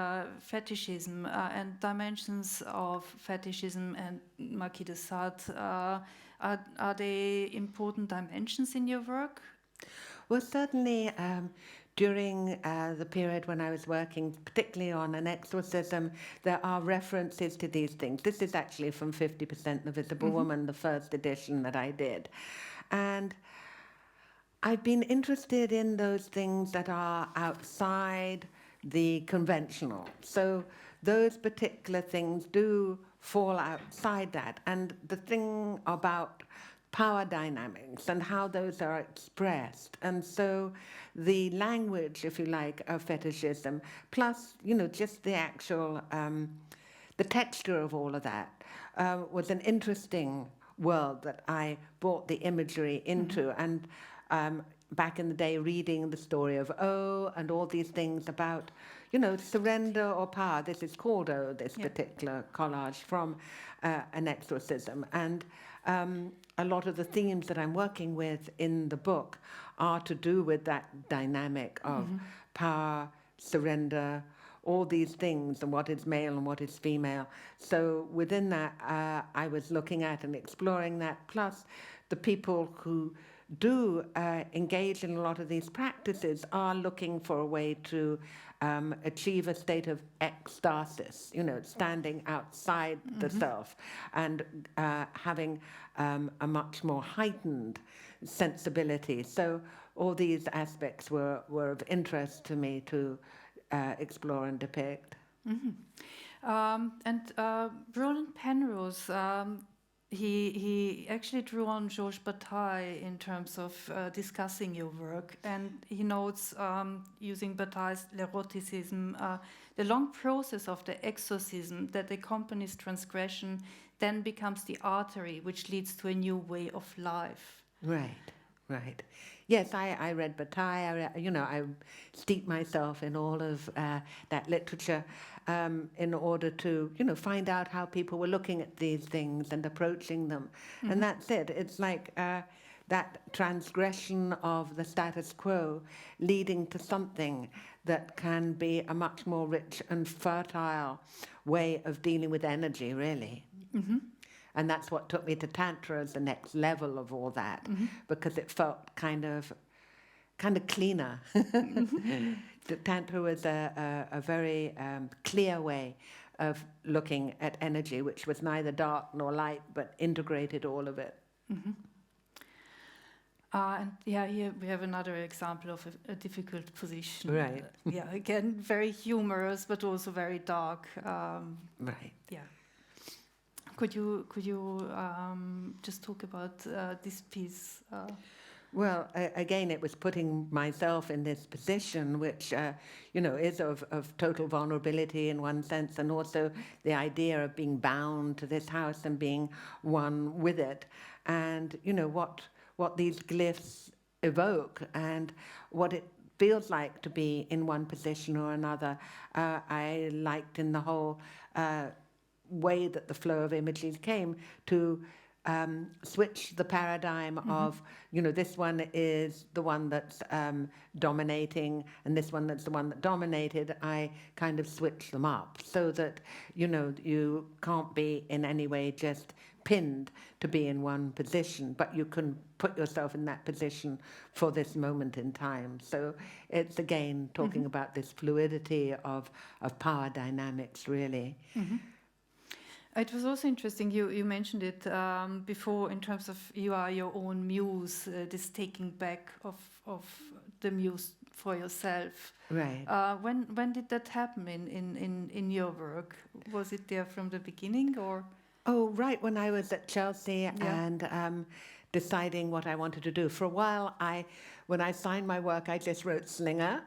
Speaker 2: and dimensions of fetishism and Marquis de Sade, are they important dimensions in your work?
Speaker 3: Well, certainly during the period when I was working, particularly on an exorcism, there are references to these things. This is actually from 50% The Visible Woman, the first edition that I did. And I've been interested in those things that are outside the conventional. So those particular things do fall outside that. And the thing about power dynamics and how those are expressed. And so the language, if you like, of fetishism, plus, just the actual, the texture of all of that was an interesting world that I brought the imagery into. And back in the day, reading the story of O and all these things about, surrender or power. This is called O, this particular collage from an exorcism. And a lot of the themes that I'm working with in the book are to do with that dynamic of power, surrender, all these things, and what is male and what is female. So within that, I was looking at and exploring that, plus the people who do engage in a lot of these practices are looking for a way to achieve a state of ecstasis, standing outside the self and having a much more heightened sensibility. So all these aspects were of interest to me to explore and depict.
Speaker 2: And Roland Penrose, he actually drew on Georges Bataille in terms of discussing your work, and he notes, using Bataille's l'éroticisme, the long process of the exorcism that accompanies transgression then becomes the artery which leads to a new way of life.
Speaker 3: Right. Yes, I read Bataille. I steeped myself in all of that literature in order to, find out how people were looking at these things and approaching them. And that's it. It's like that transgression of the status quo leading to something that can be a much more rich and fertile way of dealing with energy, really. And that's what took me to Tantra as the next level of all that, because it felt kind of cleaner. The Tantra was a very clear way of looking at energy, which was neither dark nor light, but integrated all of it.
Speaker 2: And here we have another example of a difficult position.
Speaker 3: Right.
Speaker 2: Again, very humorous, but also very dark.
Speaker 3: Right.
Speaker 2: Yeah. Could you just talk about this piece?
Speaker 3: Well, again, it was putting myself in this position, which, is of total vulnerability in one sense, and also the idea of being bound to this house and being one with it, and, what these glyphs evoke and what it feels like to be in one position or another. I liked in the whole way that the flow of images came to switch the paradigm of, you know, this one is the one that's dominating and this one that's the one that dominated. I kind of switch them up so that, you know, you can't be in any way just pinned to be in one position, but you can put yourself in that position for this moment in time. So it's again talking about this fluidity of power dynamics, really.
Speaker 2: It was also interesting, you mentioned it before in terms of you are your own muse, this taking back of the muse for yourself.
Speaker 3: Right.
Speaker 2: When did that happen in your work? Was it there from the beginning, or?
Speaker 3: Oh, right, when I was at Chelsea and deciding what I wanted to do. For a while, when I signed my work, I just wrote Slinger,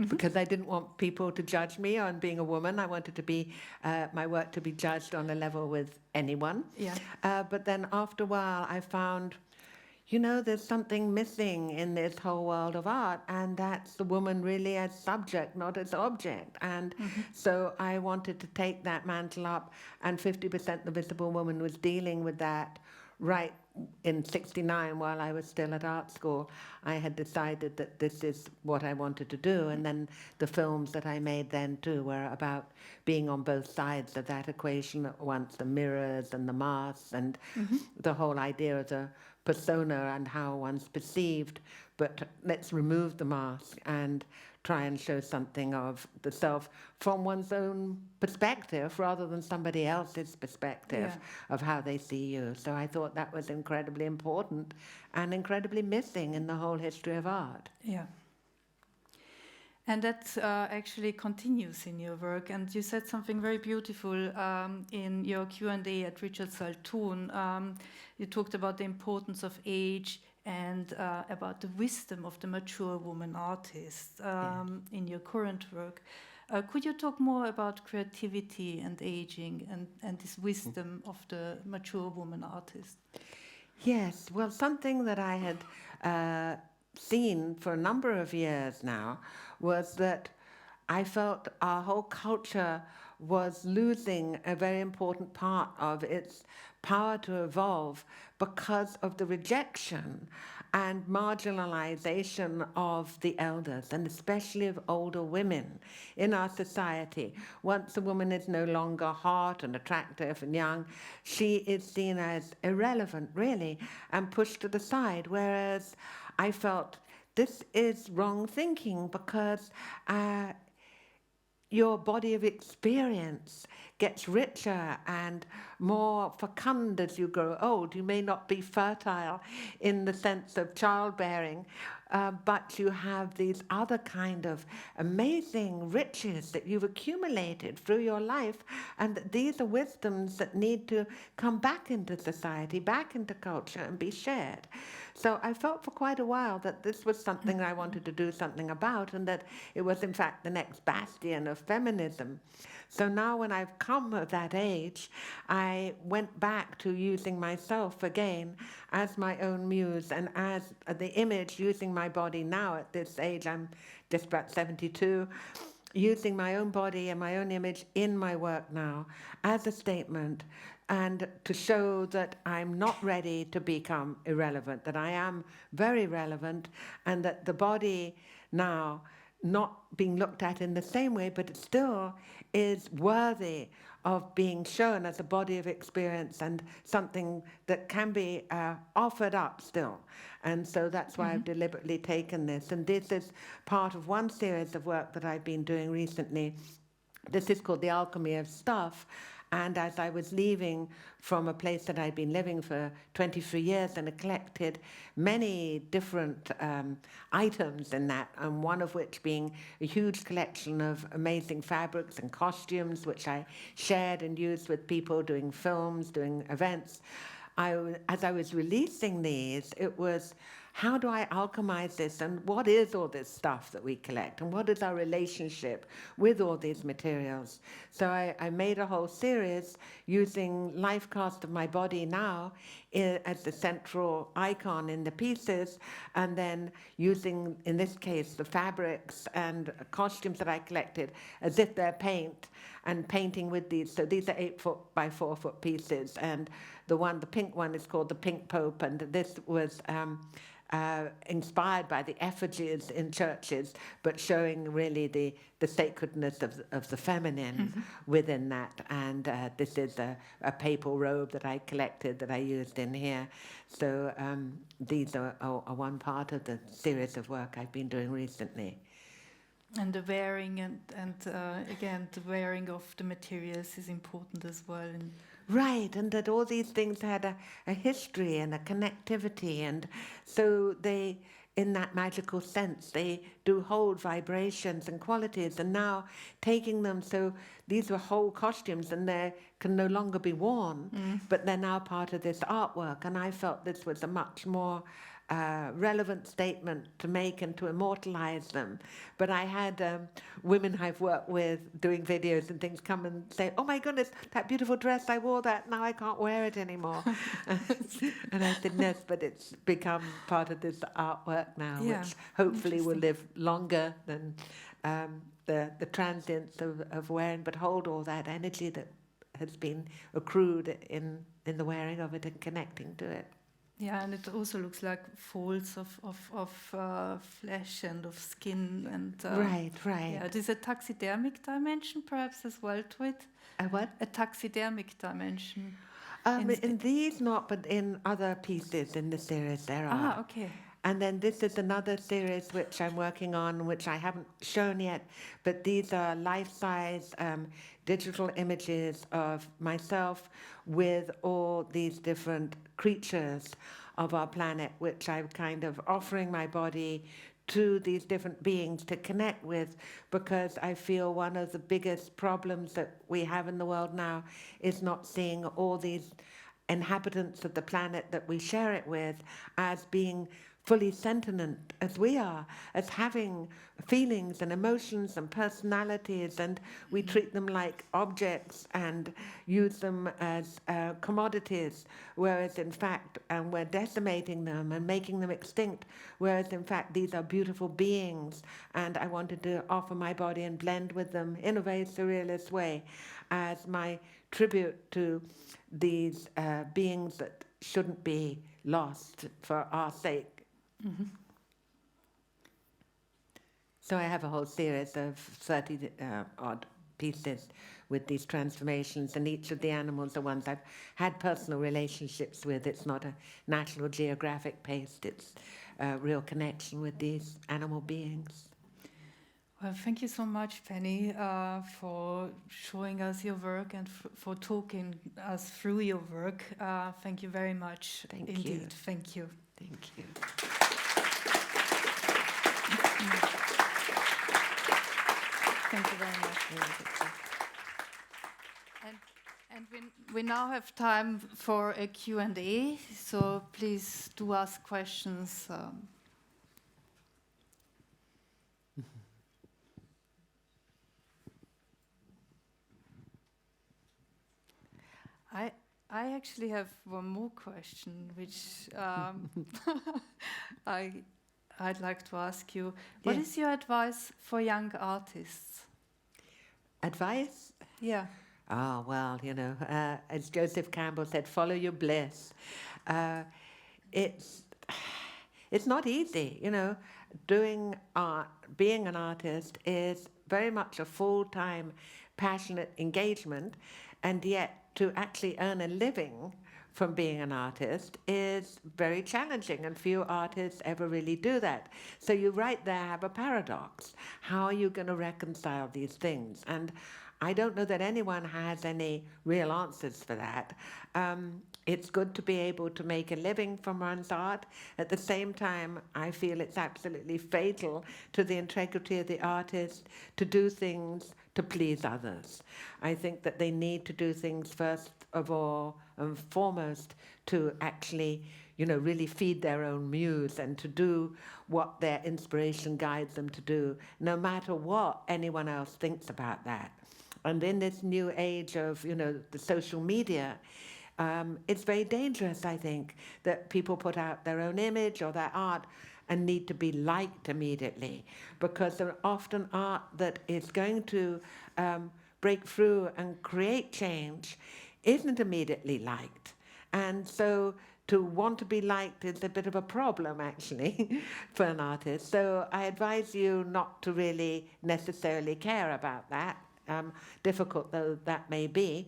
Speaker 3: because I didn't want people to judge me on being a woman. I wanted to be my work to be judged on a level with anyone.
Speaker 2: Yeah.
Speaker 3: But then after a while, I found, you know, there's something missing in this whole world of art, and that's the woman really as subject, not as object. And so I wanted to take that mantle up, and 50% The Visible Woman was dealing with that right in 69 while I was still at art school. I had decided that this is what I wanted to do, and then the films that I made then too were about being on both sides of that equation at once, the mirrors and the masks and the whole idea of the persona and how one's perceived, but let's remove the mask and try and show something of the self from one's own perspective rather than somebody else's perspective of how they see you. So I thought that was incredibly important and incredibly missing in the whole history of art.
Speaker 2: Yeah. And that actually continues in your work. And you said something very beautiful in your Q&A at Richard Saltoun. You talked about the importance of age and about the wisdom of the mature woman artist in your current work. Could you talk more about creativity and aging and this wisdom of the mature woman artist?
Speaker 3: Yes, well, something that I had seen for a number of years now was that I felt our whole culture was losing a very important part of its power to evolve because of the rejection and marginalization of the elders, and especially of older women in our society. Once a woman is no longer hot and attractive and young, she is seen as irrelevant, really, and pushed to the side, whereas I felt this is wrong thinking, because your body of experience gets richer and more fecund as you grow old. You may not be fertile in the sense of childbearing, but you have these other kind of amazing riches that you've accumulated through your life, and these are wisdoms that need to come back into society, back into culture, and be shared. So I felt for quite a while that this was something I wanted to do something about, and that it was in fact the next bastion of feminism. So now when I've come of that age, I went back to using myself again as my own muse, and as the image, using my body now at this age, I'm just about 72, using my own body and my own image in my work now as a statement, and to show that I'm not ready to become irrelevant, that I am very relevant, and that the body now not being looked at in the same way, but it still is worthy of being shown as a body of experience and something that can be offered up still. And so that's why I've deliberately taken this. And this is part of one series of work that I've been doing recently. This is called The Alchemy of Stuff. And as I was leaving from a place that I'd been living for 23 years and had collected many different items in that, and one of which being a huge collection of amazing fabrics and costumes, which I shared and used with people doing films, doing events. As I was releasing these, it was how do I alchemize this, and what is all this stuff that we collect, and what is our relationship with all these materials? So I made a whole series using life cast of my body now as the central icon in the pieces, and then using, in this case, the fabrics and costumes that I collected as if they're paint, and painting with these. So these are 8-foot by 4-foot pieces, and the pink one is called the Pink Pope, and this was inspired by the effigies in churches, but showing really the sacredness of the feminine within that. And this is a papal robe that I collected that I used in here. So these are one part of the series of work I've been doing recently.
Speaker 2: And the wearing and again, the wearing of the materials is important as well.
Speaker 3: Right, and that all these things had a history and a connectivity, and so they, in that magical sense, they do hold vibrations and qualities, and now taking them, so these were whole costumes and they can no longer be worn, but they're now part of this artwork, and I felt this was a much more relevant statement to make and to immortalize them. But I had women I've worked with doing videos and things come and say, oh my goodness, that beautiful dress, I wore that, now I can't wear it anymore. And I said, yes, but it's become part of this artwork now, which hopefully will live longer than the transience of wearing, but hold all that energy that has been accrued in the wearing of it and connecting to it.
Speaker 2: Yeah, and it also looks like folds of flesh and of skin. And
Speaker 3: right.
Speaker 2: Yeah, there's a taxidermic dimension perhaps as well to it.
Speaker 3: A what?
Speaker 2: A taxidermic dimension.
Speaker 3: In these not, but in other pieces in the series there are.
Speaker 2: Ah, okay.
Speaker 3: And then this is another series which I'm working on, which I haven't shown yet, but these are life-size digital images of myself with all these different creatures of our planet, which I'm kind of offering my body to these different beings to connect with, because I feel one of the biggest problems that we have in the world now is not seeing all these inhabitants of the planet that we share it with as being fully sentient as we are, as having feelings and emotions and personalities, and we treat them like objects and use them as commodities, whereas in fact, and we're decimating them and making them extinct, whereas in fact these are beautiful beings, and I wanted to offer my body and blend with them in a very surrealist way as my tribute to these beings that shouldn't be lost for our sake. Mm-hmm. So I have a whole series of 30 odd pieces with these transformations, and each of the animals are ones I've had personal relationships with. It's not a National Geographic paste, it's a real connection with these animal beings.
Speaker 2: Well, thank you so much, Penny, for showing us your work and for talking us through your work. Thank you very much.
Speaker 3: Thank
Speaker 2: indeed.
Speaker 3: you.
Speaker 2: Thank you.
Speaker 3: Thank you.
Speaker 2: Thank you very much. And we now have time for a Q&A, so please do ask questions. I actually have one more question, which I'd like to ask you. What is your advice for young artists?
Speaker 3: Advice?
Speaker 2: Yeah.
Speaker 3: Oh, well, you know, as Joseph Campbell said, follow your bliss. It's not easy, you know. Doing art, being an artist is very much a full-time, passionate engagement, and yet to actually earn a living from being an artist is very challenging, and few artists ever really do that. So you right there have a paradox. How are you going to reconcile these things? And I don't know that anyone has any real answers for that. It's good to be able to make a living from one's art. At the same time, I feel it's absolutely fatal to the integrity of the artist to do things to please others. I think that they need to do things first of all and foremost to actually, really feed their own muse and to do what their inspiration guides them to do, no matter what anyone else thinks about that. And in this new age of, the social media, it's very dangerous, I think, that people put out their own image or their art and need to be liked immediately, because there are often art that is going to break through and create change isn't immediately liked. And so to want to be liked is a bit of a problem, actually, for an artist. So I advise you not to really necessarily care about that, difficult though that may be,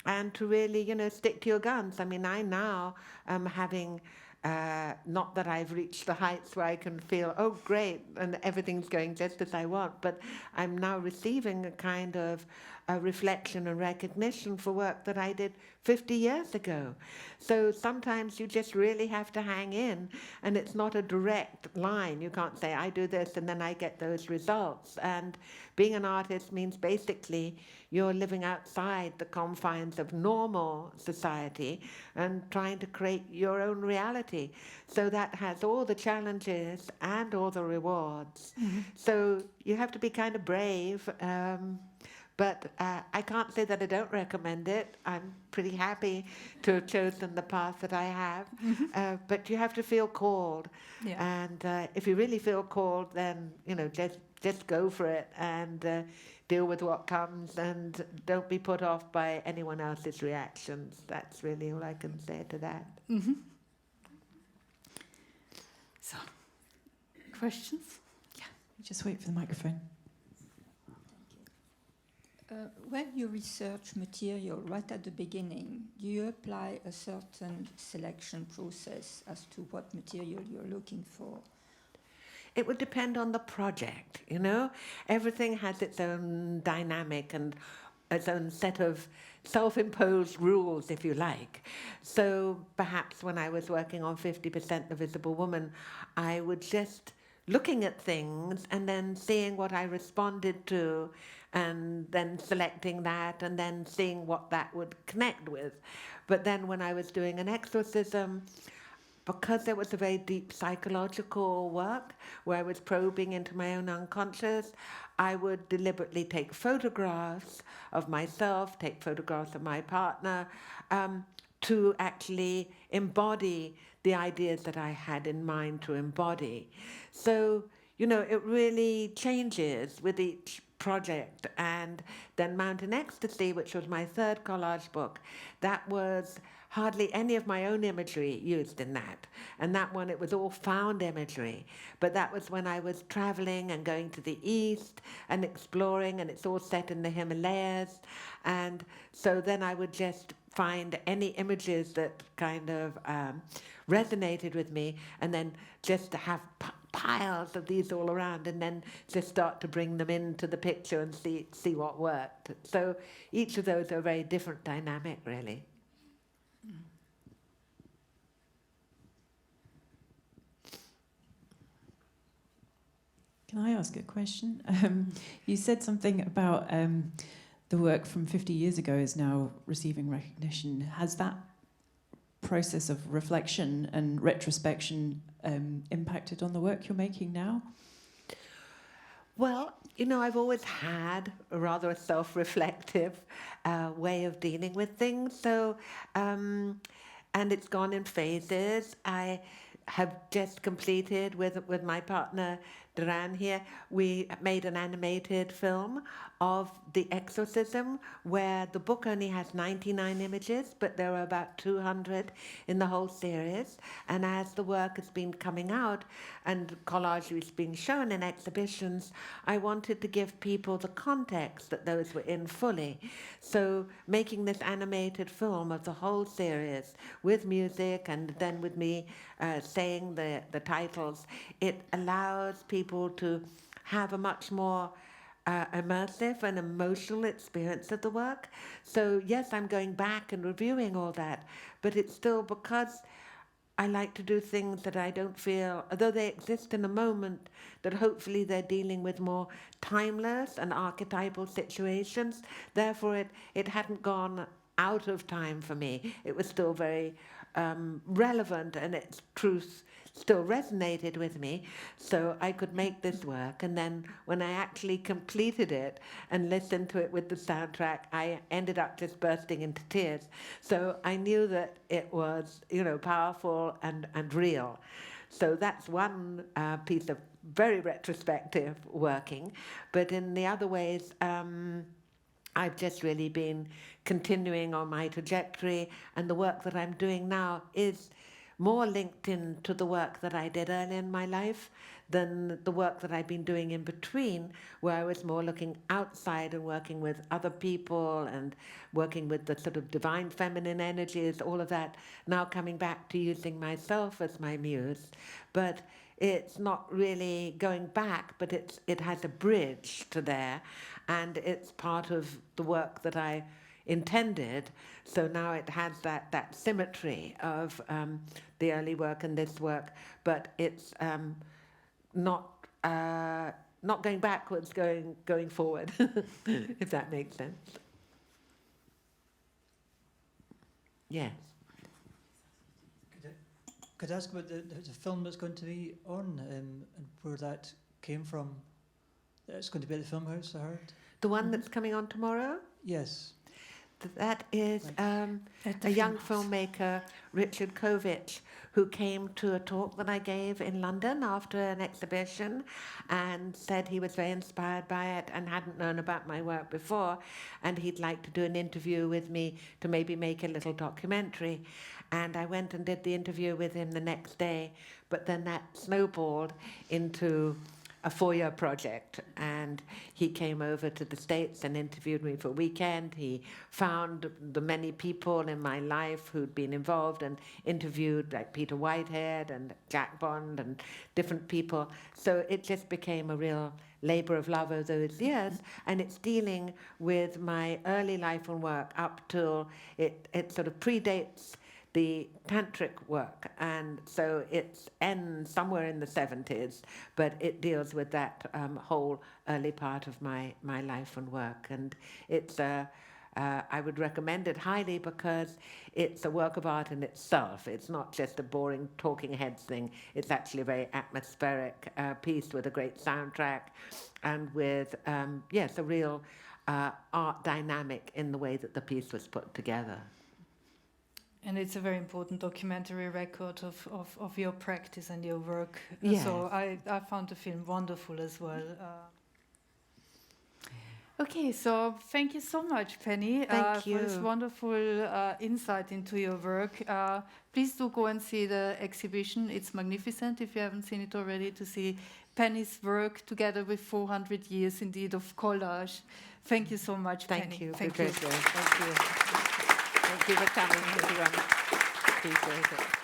Speaker 3: and to really, stick to your guns. I mean, I now am having, not that I've reached the heights where I can feel, oh, great, and everything's going just as I want, but I'm now receiving a kind of reflection and recognition for work that I did 50 years ago. So sometimes you just really have to hang in, and it's not a direct line. You can't say, I do this and then I get those results. And being an artist means basically you're living outside the confines of normal society and trying to create your own reality. So that has all the challenges and all the rewards. Mm-hmm. So you have to be kind of brave. But I can't say that I don't recommend it. I'm pretty happy to have chosen the path that I have. Mm-hmm. But you have to feel called. Yeah. And if you really feel called, then, just go for it and deal with what comes, and don't be put off by anyone else's reactions. That's really all I can say to that.
Speaker 2: Mm-hmm. So, questions?
Speaker 1: Yeah, just wait for the microphone.
Speaker 4: When you research material right at the beginning, do you apply a certain selection process as to what material you're looking for?
Speaker 3: It would depend on the project, Everything has its own dynamic and its own set of self-imposed rules, if you like. So perhaps when I was working on 50% The Visible Woman, I would just looking at things and then seeing what I responded to, and then selecting that and then seeing what that would connect with. But then when I was doing an exorcism, because there was a very deep psychological work where I was probing into my own unconscious, I would deliberately take photographs of myself, take photographs of my partner, to actually embody the ideas that I had in mind to embody. So, it really changes with each project. And then Mountain Ecstasy, which was my third collage book, that was hardly any of my own imagery used in that. And that one, it was all found imagery. But that was when I was traveling and going to the east and exploring, and it's all set in the Himalayas. And so then I would just find any images that kind of resonated with me, and then just to have piles of these all around, and then just start to bring them into the picture and see what worked. So each of those are a very different dynamic, really.
Speaker 1: Can I ask a question? You said something about the work from 50 years ago is now receiving recognition. Has that process of reflection and retrospection impacted on the work you're making now?
Speaker 3: Well, I've always had a rather self-reflective way of dealing with things. So, and it's gone in phases. I have just completed with my partner Duran here, we made an animated film of The Exorcism, where the book only has 99 images, but there are about 200 in the whole series. And as the work has been coming out and collage is being shown in exhibitions, I wanted to give people the context that those were in fully. So making this animated film of the whole series with music and then with me saying the titles, it allows people to have a much more immersive and emotional experience of the work. So yes, I'm going back and reviewing all that, but it's still because I like to do things that I don't feel, although they exist in a moment, that hopefully they're dealing with more timeless and archetypal situations. Therefore, it hadn't gone out of time for me. It was still very relevant, and its truth still resonated with me, so I could make this work. And then when I actually completed it and listened to it with the soundtrack, I ended up just bursting into tears. So I knew that it was, powerful and real. So that's one piece of very retrospective working. But in the other ways, I've just really been continuing on my trajectory, and the work that I'm doing now is more linked in to the work that I did early in my life than the work that I've been doing in between, where I was more looking outside and working with other people and working with the sort of divine feminine energies, all of that, now coming back to using myself as my muse. But it's not really going back, but it has a bridge to there, and it's part of the work that I intended. So now it has that symmetry of the early work and this work, but it's not going backwards, going forward, if that makes sense. Yes.
Speaker 5: Could I ask about the film that's going to be on, and where that came from? It's going to be at the Film House, I heard.
Speaker 3: The one that's coming on tomorrow?
Speaker 5: Yes.
Speaker 3: That is a young filmmaker, Richard Kovich, who came to a talk that I gave in London after an exhibition and said he was very inspired by it and hadn't known about my work before, and he'd like to do an interview with me to maybe make a little documentary. And I went and did the interview with him the next day, but then that snowballed into a 4-year project, and he came over to the States and interviewed me for a weekend. He found the many people in my life who'd been involved and interviewed, like Peter Whitehead and Jack Bond and different people. So it just became a real labor of love over those years, and it's dealing with my early life and work up till it sort of predates the tantric work, and so it ends somewhere in the 70s, but it deals with that whole early part of my life and work. And it's I would recommend it highly because it's a work of art in itself. It's not just a boring talking heads thing. It's actually a very atmospheric piece with a great soundtrack and with a real art dynamic in the way that the piece was put together.
Speaker 2: And it's a very important documentary record of your practice and your work.
Speaker 3: Yes.
Speaker 2: So I found the film wonderful as well. Okay, so thank you so much, Penny,
Speaker 3: Thank you
Speaker 2: for this wonderful insight into your work. Please do go and see the exhibition. It's magnificent, if you haven't seen it already, to see Penny's work together with 400 years, indeed, of collage. Thank you so much, Penny.
Speaker 3: Thank you,
Speaker 2: Thank you.
Speaker 3: Patricia. Thank you. Thank you for coming, everyone. Appreciate it.